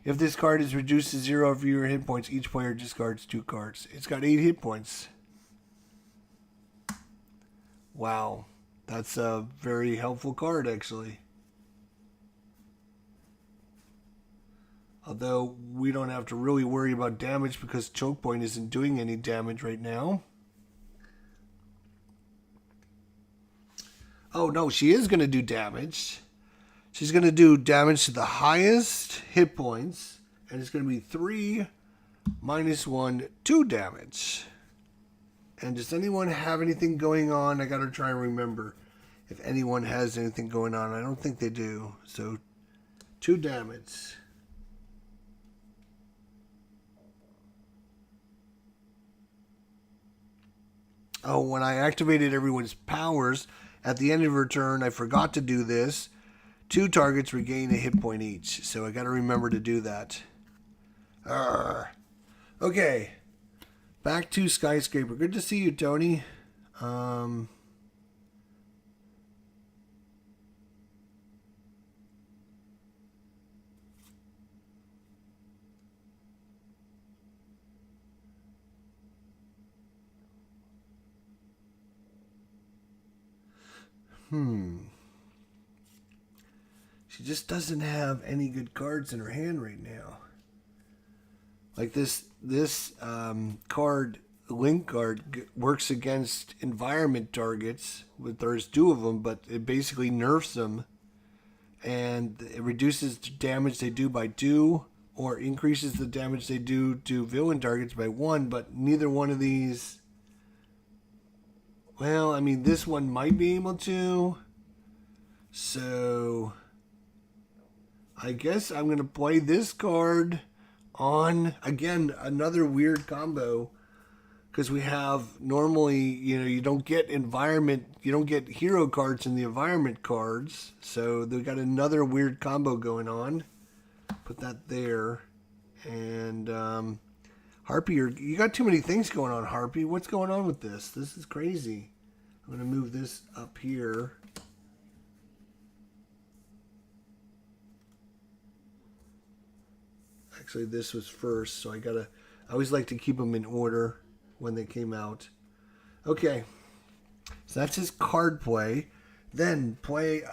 Speaker 1: If this card is reduced to 0 of your hit points, each player discards 2 cards. It's got 8 hit points. Wow. That's a very helpful card, actually. Although we don't have to really worry about damage because Chokepoint isn't doing any damage right now. Oh, no, she is going to do damage. She's going to do damage to the highest hit points, and it's going to be 3 minus 1, 2 damage. And does anyone have anything going on? I got to try and remember if anyone has anything going on. I don't think they do. So 2 damage. Oh, when I activated everyone's powers, at the end of her turn, I forgot to do this. 2 targets regain a hit point each, so I got to remember to do that. Okay, back to Skyscraper. Good to see you, Tony. She just doesn't have any good cards in her hand right now. Like this card, Link card, works against environment targets. There's 2 of them, but it basically nerfs them and it reduces the damage they do by 2 or increases the damage they do to villain targets by 1, but neither one of these... Well, I mean, this one might be able to. So I guess I'm going to play this card on, again, another weird combo. Because we have normally, you don't get hero cards in the environment cards. So they got another weird combo going on. Put that there. And Harpy, you got too many things going on, Harpy. What's going on with this? This is crazy. I'm going to move this up here. Actually, this was first, so I always like to keep them in order when they came out. Okay, so that's his card play. Then play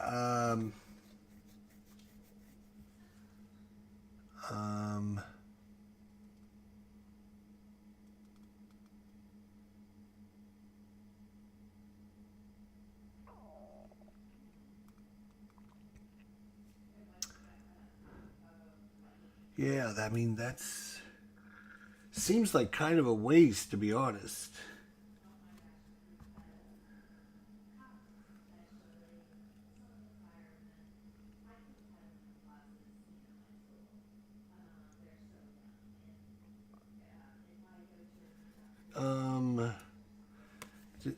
Speaker 1: yeah, I mean, that's seems like kind of a waste, to be honest.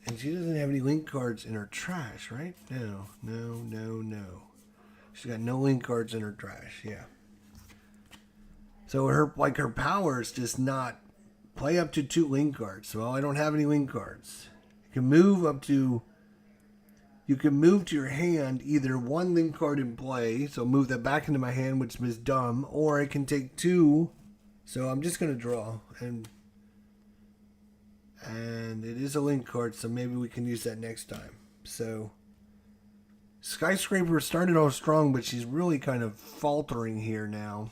Speaker 1: And she doesn't have any link cards in her trash, right? No. She's got no link cards in her trash, yeah. So her power is just not play up to 2 link cards. So I don't have any link cards. You can move to your hand either 1 link card in play, so move that back into my hand, which is dumb, or I can take 2. So I'm just gonna draw, and it is a link card, so maybe we can use that next time. So Skyscraper started off strong, but she's really kind of faltering here now.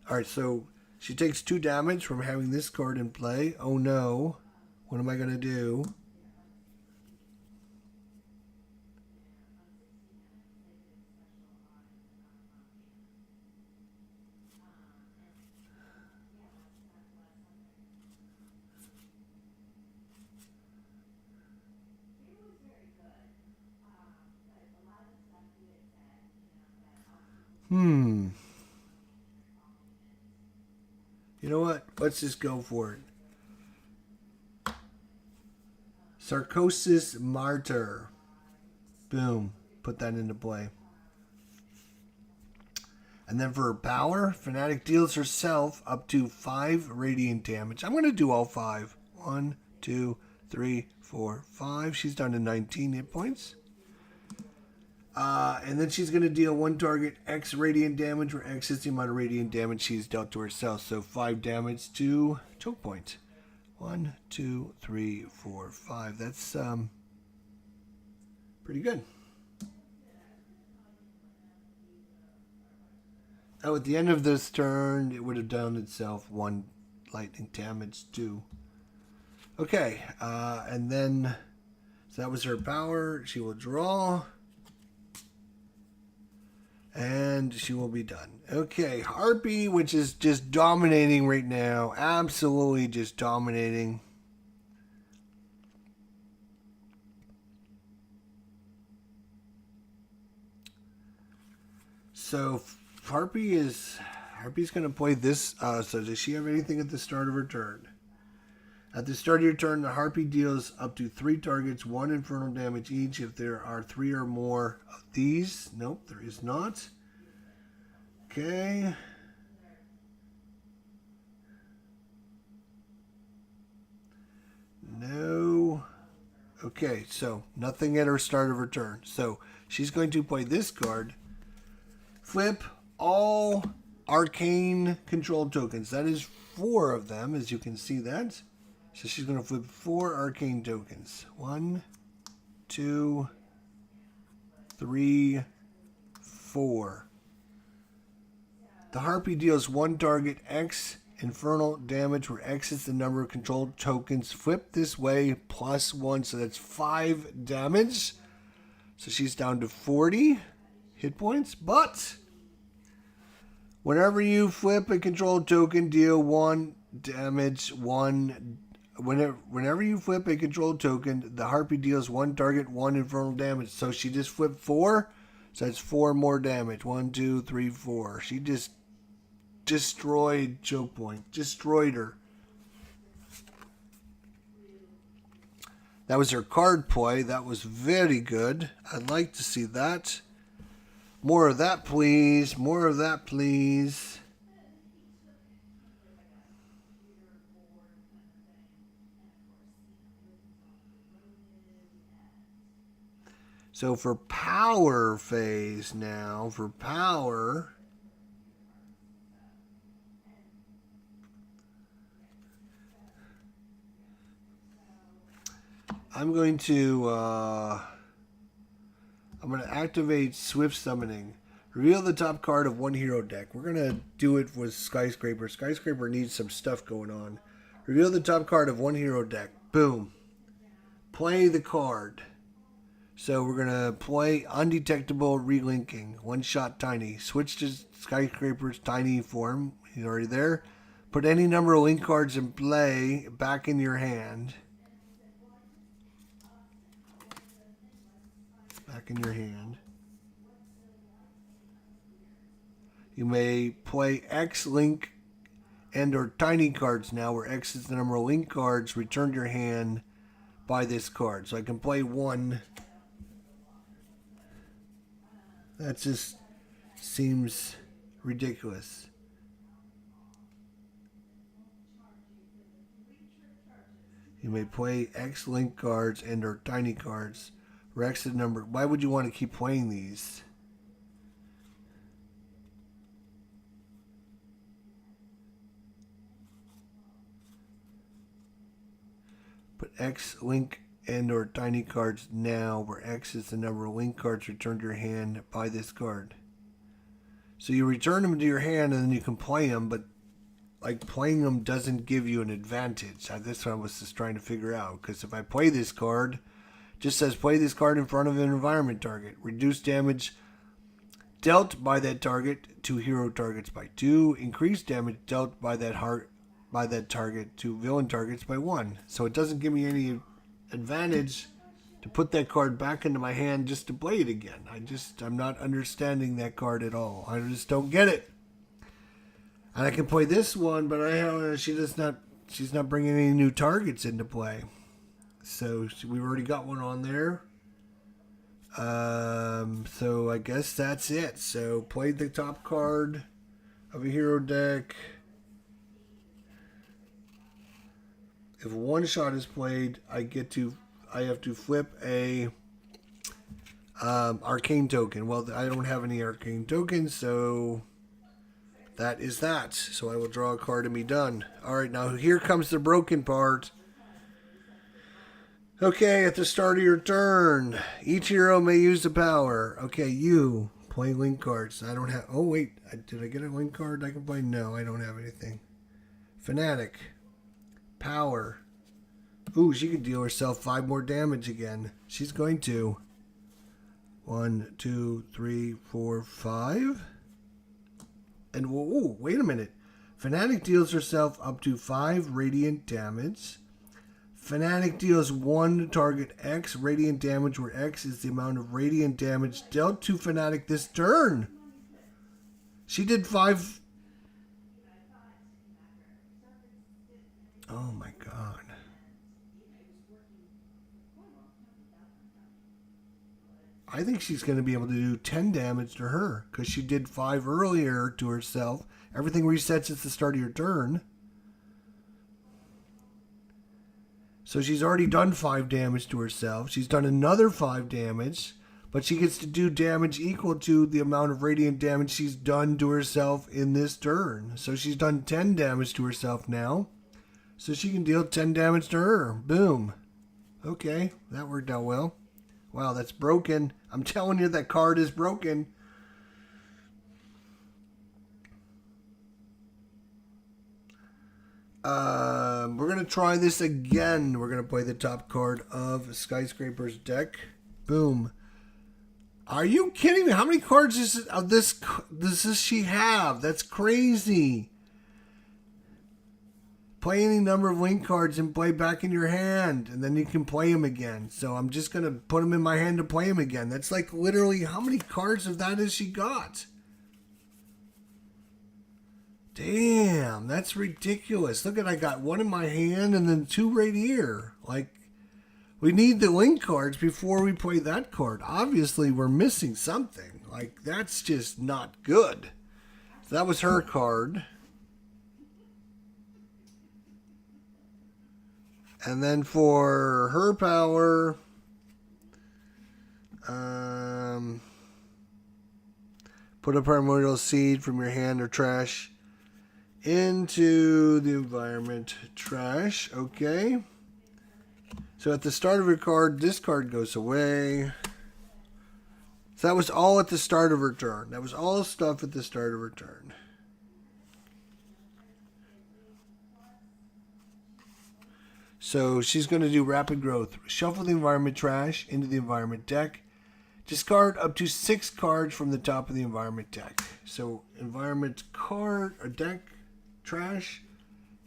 Speaker 1: Alright, so she takes 2 damage from having this card in play. Oh no. What am I going to do? You know what? Let's just go for it. Sarcosis Martyr. Boom. Put that into play. And then for her power, Fanatic deals herself up to 5 radiant damage. I'm going to do all 5. 1, 2, 3, 4, 5. She's down to 19 hit points. And then she's going to deal 1 target X radiant damage, where X is the amount of radiant damage she's dealt to herself. So 5 damage to Chokepoint. 1, 2, 3, 4, 5. That's pretty good. Oh, at the end of this turn, it would have done itself 1 lightning damage too. Okay, and then so that was her power. She will draw. And she will be done. Okay, Harpy, which is just dominating right now. Absolutely just dominating. So Harpy's going to play this. So does she have anything at the start of her turn? At the start of your turn, the Harpy deals up to 3 targets, 1 infernal damage each. If there are 3 or more of these, nope, there is not. Okay. No. Okay, so nothing at her start of her turn. So she's going to play this card. Flip all arcane control tokens. That is 4 of them, as you can see that. So she's going to flip 4 arcane tokens. 1, 2, 3, 4. The Harpy deals 1 target X infernal damage, where X is the number of controlled tokens flipped this way plus 1. So that's 5 damage. So she's down to 40 hit points. But whenever you flip a control token, deal 1 damage, Whenever you flip a control token, the Harpy deals 1 target, 1 infernal damage. So she just flipped 4. So that's 4 more damage. 1, 2, 3, 4. She just destroyed Chokepoint. Destroyed her. That was her card play. That was very good. I'd like to see that. More of that, please. More of that, please. So for power phase now, for power, I'm going to activate Swift Summoning. Reveal the top card of one hero deck. We're going to do it with Skyscraper. Skyscraper needs some stuff going on. Reveal the top card of one hero deck. Boom. Play the card. So we're going to play Undetectable Relinking. One shot Tiny. Switch to Skyscraper's Tiny form. He's already there. Put any number of link cards in play back in your hand. Back in your hand. You may play X link and or tiny cards now, where X is the number of link cards. Return your hand by this card. So I can play 1. That just seems ridiculous. You may play X link cards and or tiny cards. Where X is the number. Why would you want to keep playing these? Put X link and or tiny cards now, where X is the number of link cards returned to your hand by this card. So you return them to your hand and then you can play them, but like playing them doesn't give you an advantage. That's what I was just trying to figure out. Because if I play this card, it just says play this card in front of an environment target. Reduce damage dealt by that target to hero targets by 2. Increase damage dealt by that target to villain targets by 1. So it doesn't give me any advantage to put that card back into my hand just to play it again. I'm not understanding that card at all. I just don't get it. And I can play this one, but she's not bringing any new targets into play. So we've already got one on there. So I guess that's it. So played the top card of a hero deck. If one shot is played, I have to flip a arcane token. Well, I don't have any arcane tokens, so that is that. So I will draw a card and be done. All right, now here comes the broken part. Okay, at the start of your turn, each hero may use the power. Okay, you play link cards. I don't have. Oh wait, did I get a link card I can play? No, I don't have anything. Fanatic. Power. Ooh, she can deal herself 5 more damage again. She's going to. 1, 2, 3, 4, 5. And whoa, wait a minute. Fanatic deals herself up to 5 radiant damage. Fanatic deals 1 target X radiant damage, where X is the amount of radiant damage dealt to Fanatic this turn. She did 5. Oh my god. I think she's going to be able to do 10 damage to her, because she did 5 earlier to herself. Everything resets at the start of your turn. So she's already done 5 damage to herself. She's done another 5 damage, but she gets to do damage equal to the amount of radiant damage she's done to herself in this turn. So she's done 10 damage to herself now. So she can deal 10 damage to her. Boom. Okay, that worked out well. Wow, that's broken. I'm telling you, that card is broken. We're going to try this again. We're going to play the top card of Skyscraper's deck. Boom. Are you kidding me? How many cards does she have? That's crazy. Play any number of link cards and play back in your hand, and then you can play them again. So I'm just going to put them in my hand to play them again. That's like literally, how many cards of that has she got? Damn, that's ridiculous. Look at, I got one in my hand and then two right here. Like, we need the link cards before we play that card. Obviously, we're missing something. Like, that's just not good. So that was her card. And then for her power, put a primordial seed from your hand or trash into the environment trash. Okay. So at the start of her card, this card goes away. So that was all at the start of her turn. That was all stuff at the start of her turn. So she's going to do rapid growth. Shuffle the environment trash into the environment deck. Discard up to 6 cards from the top of the environment deck. So environment card or deck trash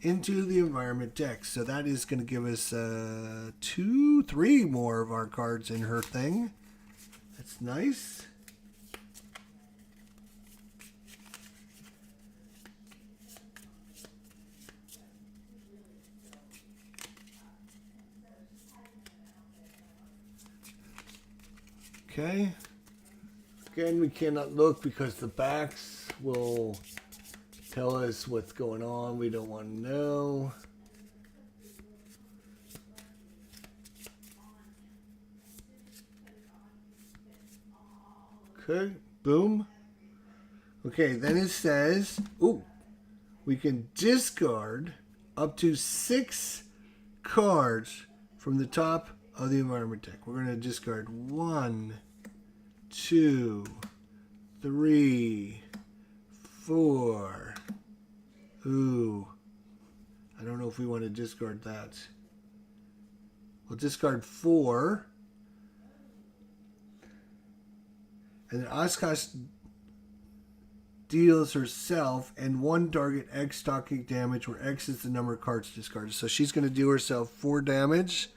Speaker 1: into the environment deck. So that is going to give us 2, 3 more of our cards in her thing. That's nice. Okay. Again, we cannot look because the backs will tell us what's going on. We don't want to know. Okay, boom. Okay, then it says, ooh, we can discard up to 6 cards from the top of the environment deck. We're going to discard 1, 2, 3, 4. Ooh. I don't know if we want to discard that. We'll discard 4. And then Oshkosh deals herself and 1 target X stocking damage, where X is the number of cards discarded. So she's going to do herself 4 damage.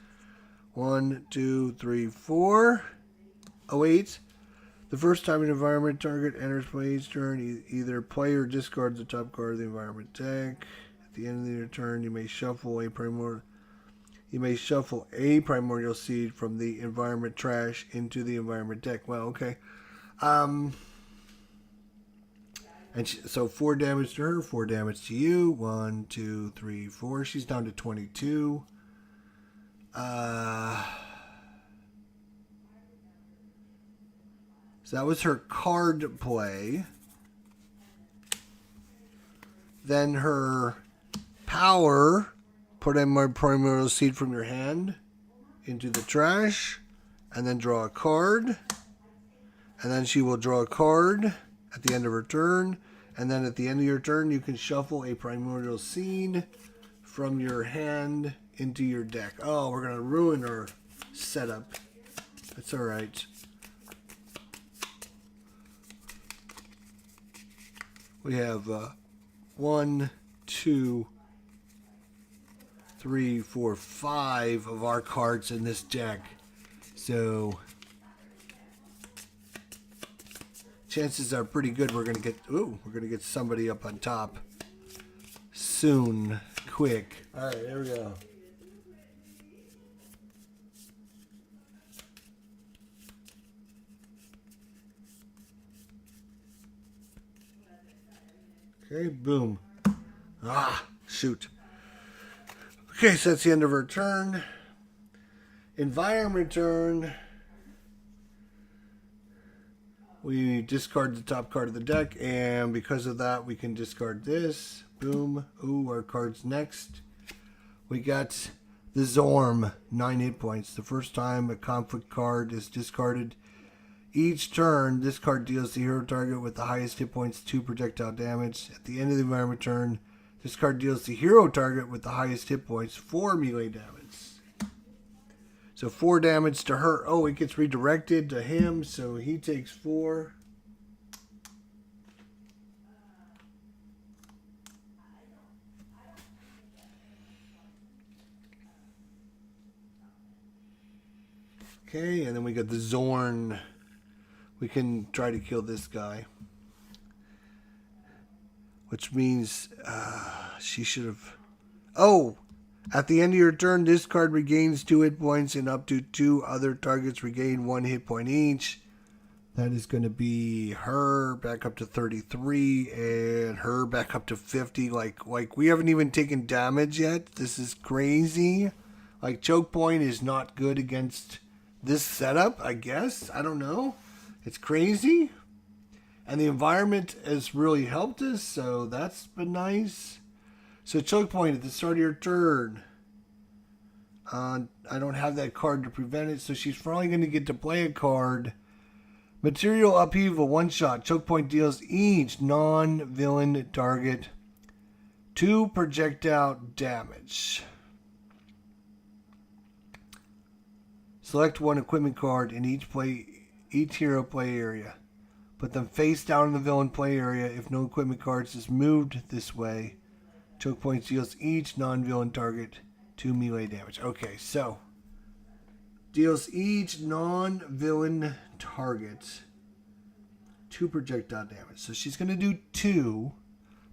Speaker 1: 1, 2, 3, 4. Oh, wait. The first time an environment target enters play each turn, either play or discard the top card of the environment deck. At the end of your turn, you may shuffle a primordial seed from the environment trash into the environment deck. Well, okay. So 4 damage to her, 4 damage to you. 1, 2, 3, 4. She's down to 22. So that was her card play. Then her power, put in my primordial seed from your hand into the trash, and then draw a card. And then she will draw a card at the end of her turn. And then at the end of your turn, you can shuffle a primordial seed from your hand into your deck. Oh, we're going to ruin our setup. That's all right. We have 1, 2, 3, 4, 5 of our cards in this deck. So chances are pretty good we're going to get somebody up on top soon, quick. All right, there we go. Okay, boom. Ah, shoot. Okay, so that's the end of her turn. Environment turn. We discard the top card of the deck, and because of that, we can discard this. Boom. Ooh, our card's next. We got the Zorm, 9 hit points. The first time a conflict card is discarded each turn, this card deals the hero target with the highest hit points 2 projectile damage. At the end of the environment turn, this card deals the hero target with the highest hit points 4 melee damage. So 4 damage to her. Oh, it gets redirected to him, so he takes 4. Okay, and then we got the Zorn. We can try to kill this guy. Which means she should have... Oh! At the end of your turn, this card regains 2 hit points and up to 2 other targets regain 1 hit point each. That is going to be her back up to 33 and her back up to 50. Like we haven't even taken damage yet. This is crazy. Like, Chokepoint is not good against this setup, I guess. I don't know. It's crazy. And the environment has really helped us, so that's been nice. So Chokepoint at the start of your turn. I don't have that card to prevent it, so she's probably going to get to play a card. Material Upheaval, 1 shot. Chokepoint deals each non-villain target 2 projectile damage. Select 1 equipment card in each hero play area. Put them face down in the villain play area. If no equipment cards is moved this way, Chokepoint deals each non-villain target 2 melee damage. Okay, so deals each non-villain target 2 projectile damage. So she's going to do 2,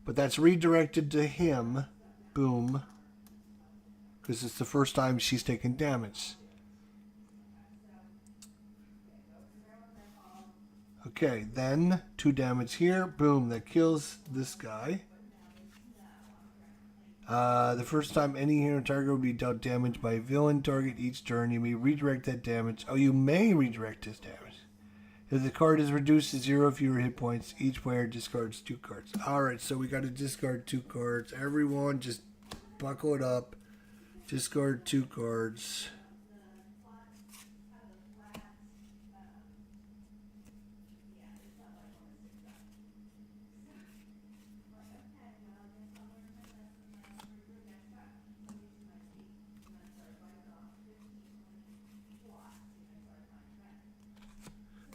Speaker 1: but that's redirected to him. Boom. Because it's the first time she's taken damage. Okay, then 2 damage here. Boom, that kills this guy. The first time any hero target will be dealt damage by a villain target each turn, you may redirect that damage. Oh, you may redirect this damage. If the card is reduced to 0 fewer hit points, each player discards 2 cards. Alright, so we got to discard 2 cards. Everyone just buckle it up. Discard 2 cards.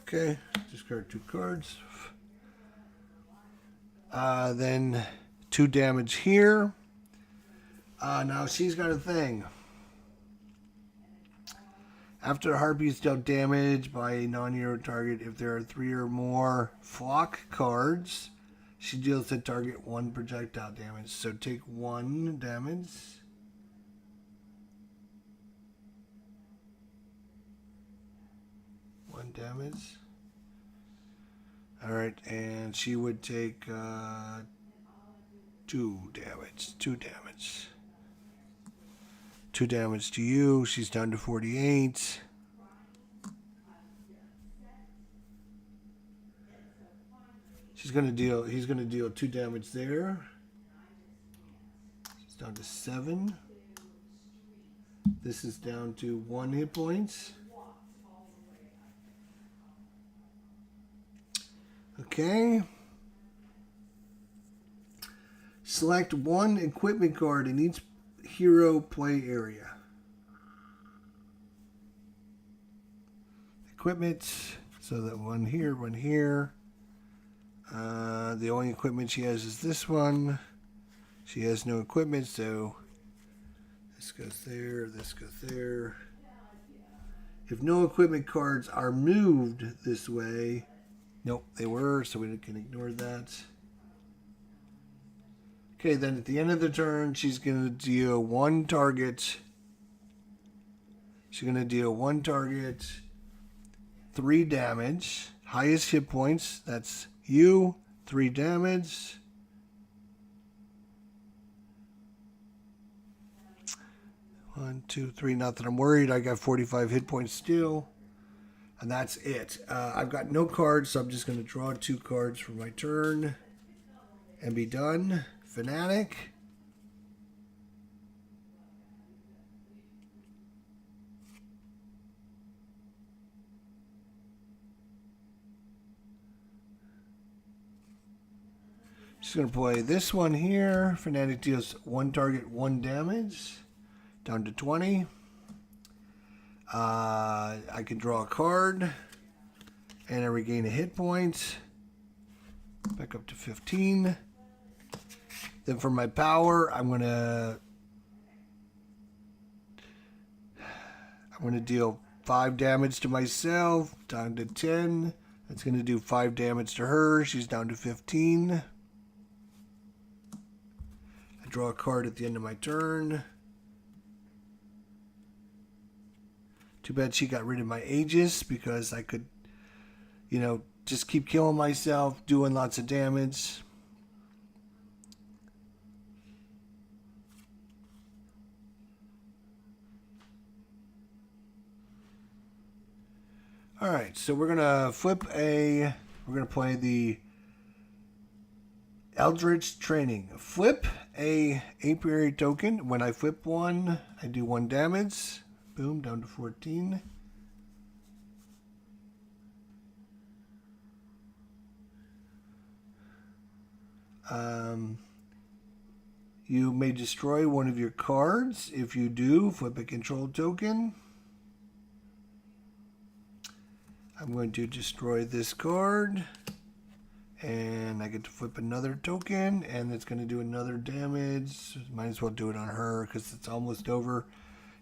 Speaker 1: Okay, discard 2 cards. Then 2 damage here. Now she's got a thing. After Harpy is dealt damage by a non-hero target, if there are 3 or more flock cards, she deals the target 1 projectile damage. So take 1 damage. Damage. Alright, and she would take 2 damage. 2 damage. 2 damage to you. She's down to 48. He's gonna deal 2 damage there. She's down to 7. This is down to 1 hit points. Okay. Select 1 equipment card in each hero play area. Equipment, so that 1 here, 1 here. The only equipment she has is this one. She has no equipment, so this goes there, this goes there. If no equipment cards are moved this way, nope, they were, so we can ignore that. Okay, then at the end of the turn, she's going to deal 1 target. She's going to deal 1 target, 3 damage. Highest hit points, that's you, 3 damage. One, two, three. Not that I'm worried. I got 45 hit points still. And that's it. I've got no cards, so I'm just going to draw 2 cards for my turn and be done. Fanatic. Just going to play this one here. Fanatic deals 1 target, 1 damage. Down to 20. I can draw a card, and I regain a hit point. Back up to 15. Then for my power, I'm gonna deal 5 damage to myself, down to 10. That's gonna do 5 damage to her. She's down to 15. I draw a card at the end of my turn. Too bad she got rid of my Aegis, because I could, just keep killing myself, doing lots of damage. Alright, so we're going to play the Eldritch Training. Flip a apiary token. When I flip one, I do 1 damage. Boom, down to 14. You may destroy one of your cards. If you do, flip a control token. I'm going to destroy this card. And I get to flip another token. And it's going to do another damage. Might as well do it on her because it's almost over.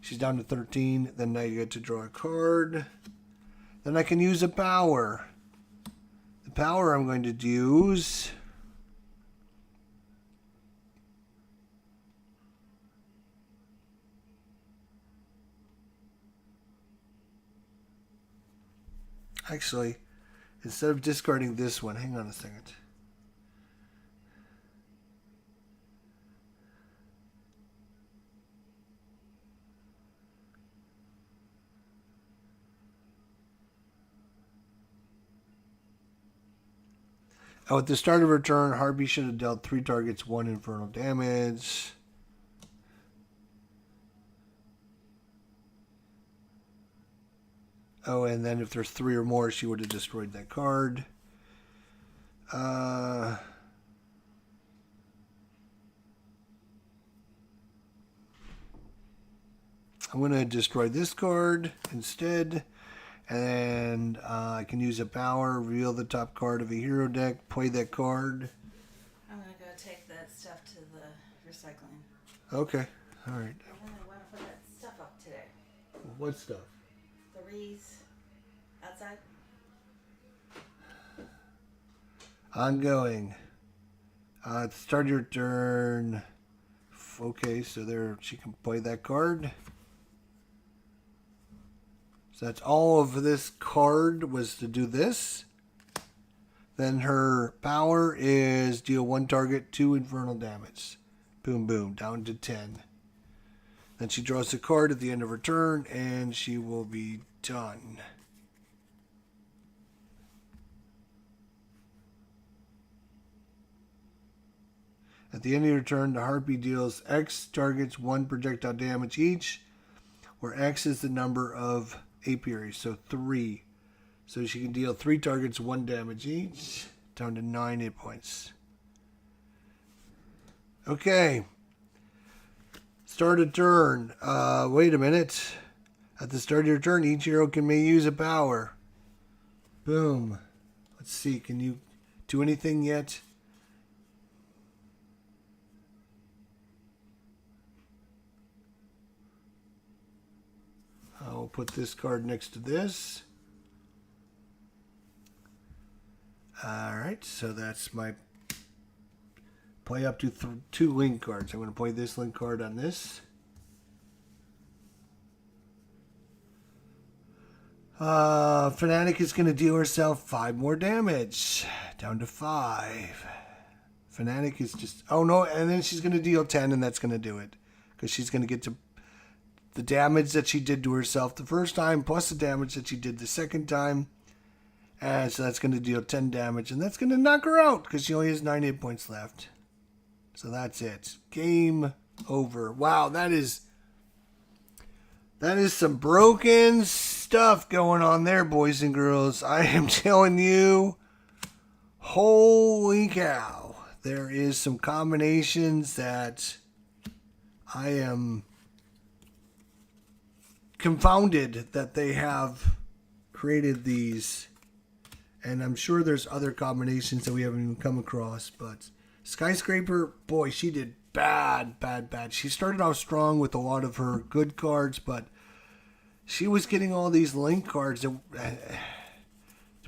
Speaker 1: She's down to 13. Then I get to draw a card. Then I can use a power. The power I'm going to use... Actually, instead of discarding this one, hang on a second. Oh, at the start of her turn, Harvey should have dealt 3 targets 1 infernal damage. Oh, and then if there's 3 or more, she would have destroyed that card. I'm going to destroy this card instead. And I can use a power, reveal the top card of a hero deck, play that card.
Speaker 2: I'm going to go take that stuff to the recycling.
Speaker 1: Okay, all right.
Speaker 2: I really want to put that stuff up today.
Speaker 1: What stuff?
Speaker 2: The wreaths outside.
Speaker 1: Ongoing. Start your turn. Okay, so there she can play that card. So that's all of this card was to do this. Then her power is deal 1 target 2 infernal damage. Boom, boom, down to 10. Then she draws a card at the end of her turn, and she will be done. At the end of your turn, the Harpy deals X targets 1 projectile damage each, where X is the number of apiaries, so 3. So she can deal 3 targets 1 damage each, down to 9 hit points. Okay. Start a turn. Wait a minute. At the start of your turn, each hero may use a power. Boom. Let's see. Can you do anything yet? I'll put this card next to this. Alright, so that's my play up to 2 link cards. I'm going to play this link card on this. Fnatic is going to deal herself 5 more damage. Down to 5. Fnatic is just... Oh no, and then she's going to deal 10 and that's going to do it. Because she's going to get to the damage that she did to herself the first time, plus the damage that she did the second time. And so that's going to deal 10 damage, and that's going to knock her out, because she only has 9 hit points left. So that's it. Game over. Wow, that is some broken stuff going on there, boys and girls. I am telling you, holy cow. There is some combinations that I am confounded that they have created these. And I'm sure there's other combinations that we haven't even come across. But Skyscraper, boy, she did bad. She started off strong with a lot of her good cards, but she was getting all these link cards to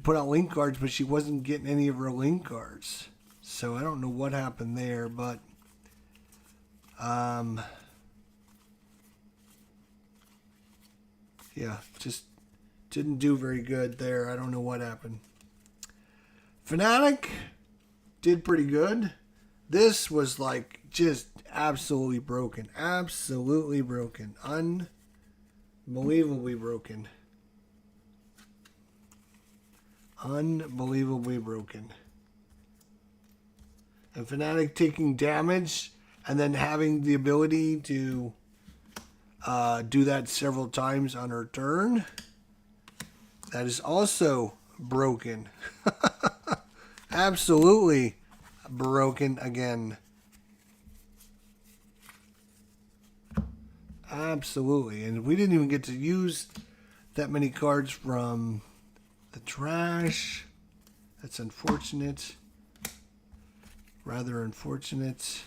Speaker 1: put out link cards, but she wasn't getting any of her link cards. So I don't know what happened there, but yeah, just didn't do very good there. I don't know what happened. Fnatic did pretty good. This was like just absolutely broken. Absolutely broken. Unbelievably broken. Unbelievably broken. And Fnatic taking damage and then having the ability to do that several times on her turn. That is also broken. Absolutely broken again. Absolutely. And we didn't even get to use that many cards from the trash. That's unfortunate. Rather unfortunate.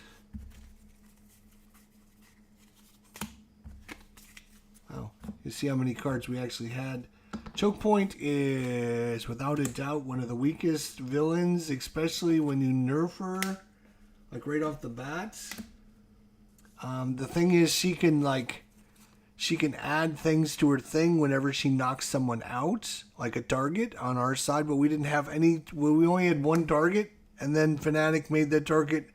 Speaker 1: Oh, you see how many cards we actually had. Chokepoint is without a doubt one of the weakest villains, especially when you nerf her, like right off the bat. The thing is, she can add things to her thing whenever she knocks someone out, like a target on our side. But we didn't have any. Well, we only had one target, and then Fnatic made that target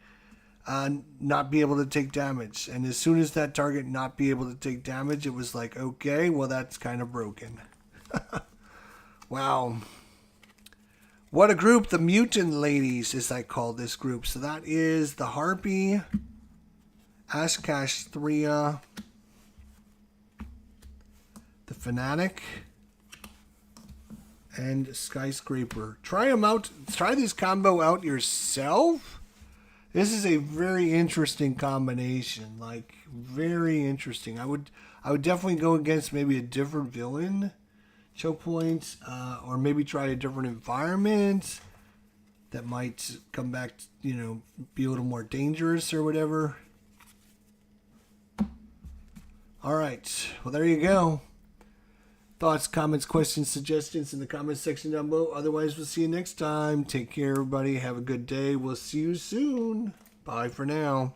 Speaker 1: not be able to take damage. And as soon as that target not be able to take damage, it was like, okay, well that's kind of broken. Wow. What a group. The Mutant Ladies, as I call this group. So that is the Harpy, Ashkash 3, the Fnatic, and Skyscraper. Try them out. Try this combo out yourself. This is a very interesting combination. Like, very interesting. I would definitely go against maybe a different villain. Chokepoint, or maybe try a different environment that might come back, be a little more dangerous or whatever. All right. Well, there you go. Thoughts, comments, questions, suggestions in the comments section down below. Otherwise, we'll see you next time. Take care, everybody. Have a good day. We'll see you soon. Bye for now.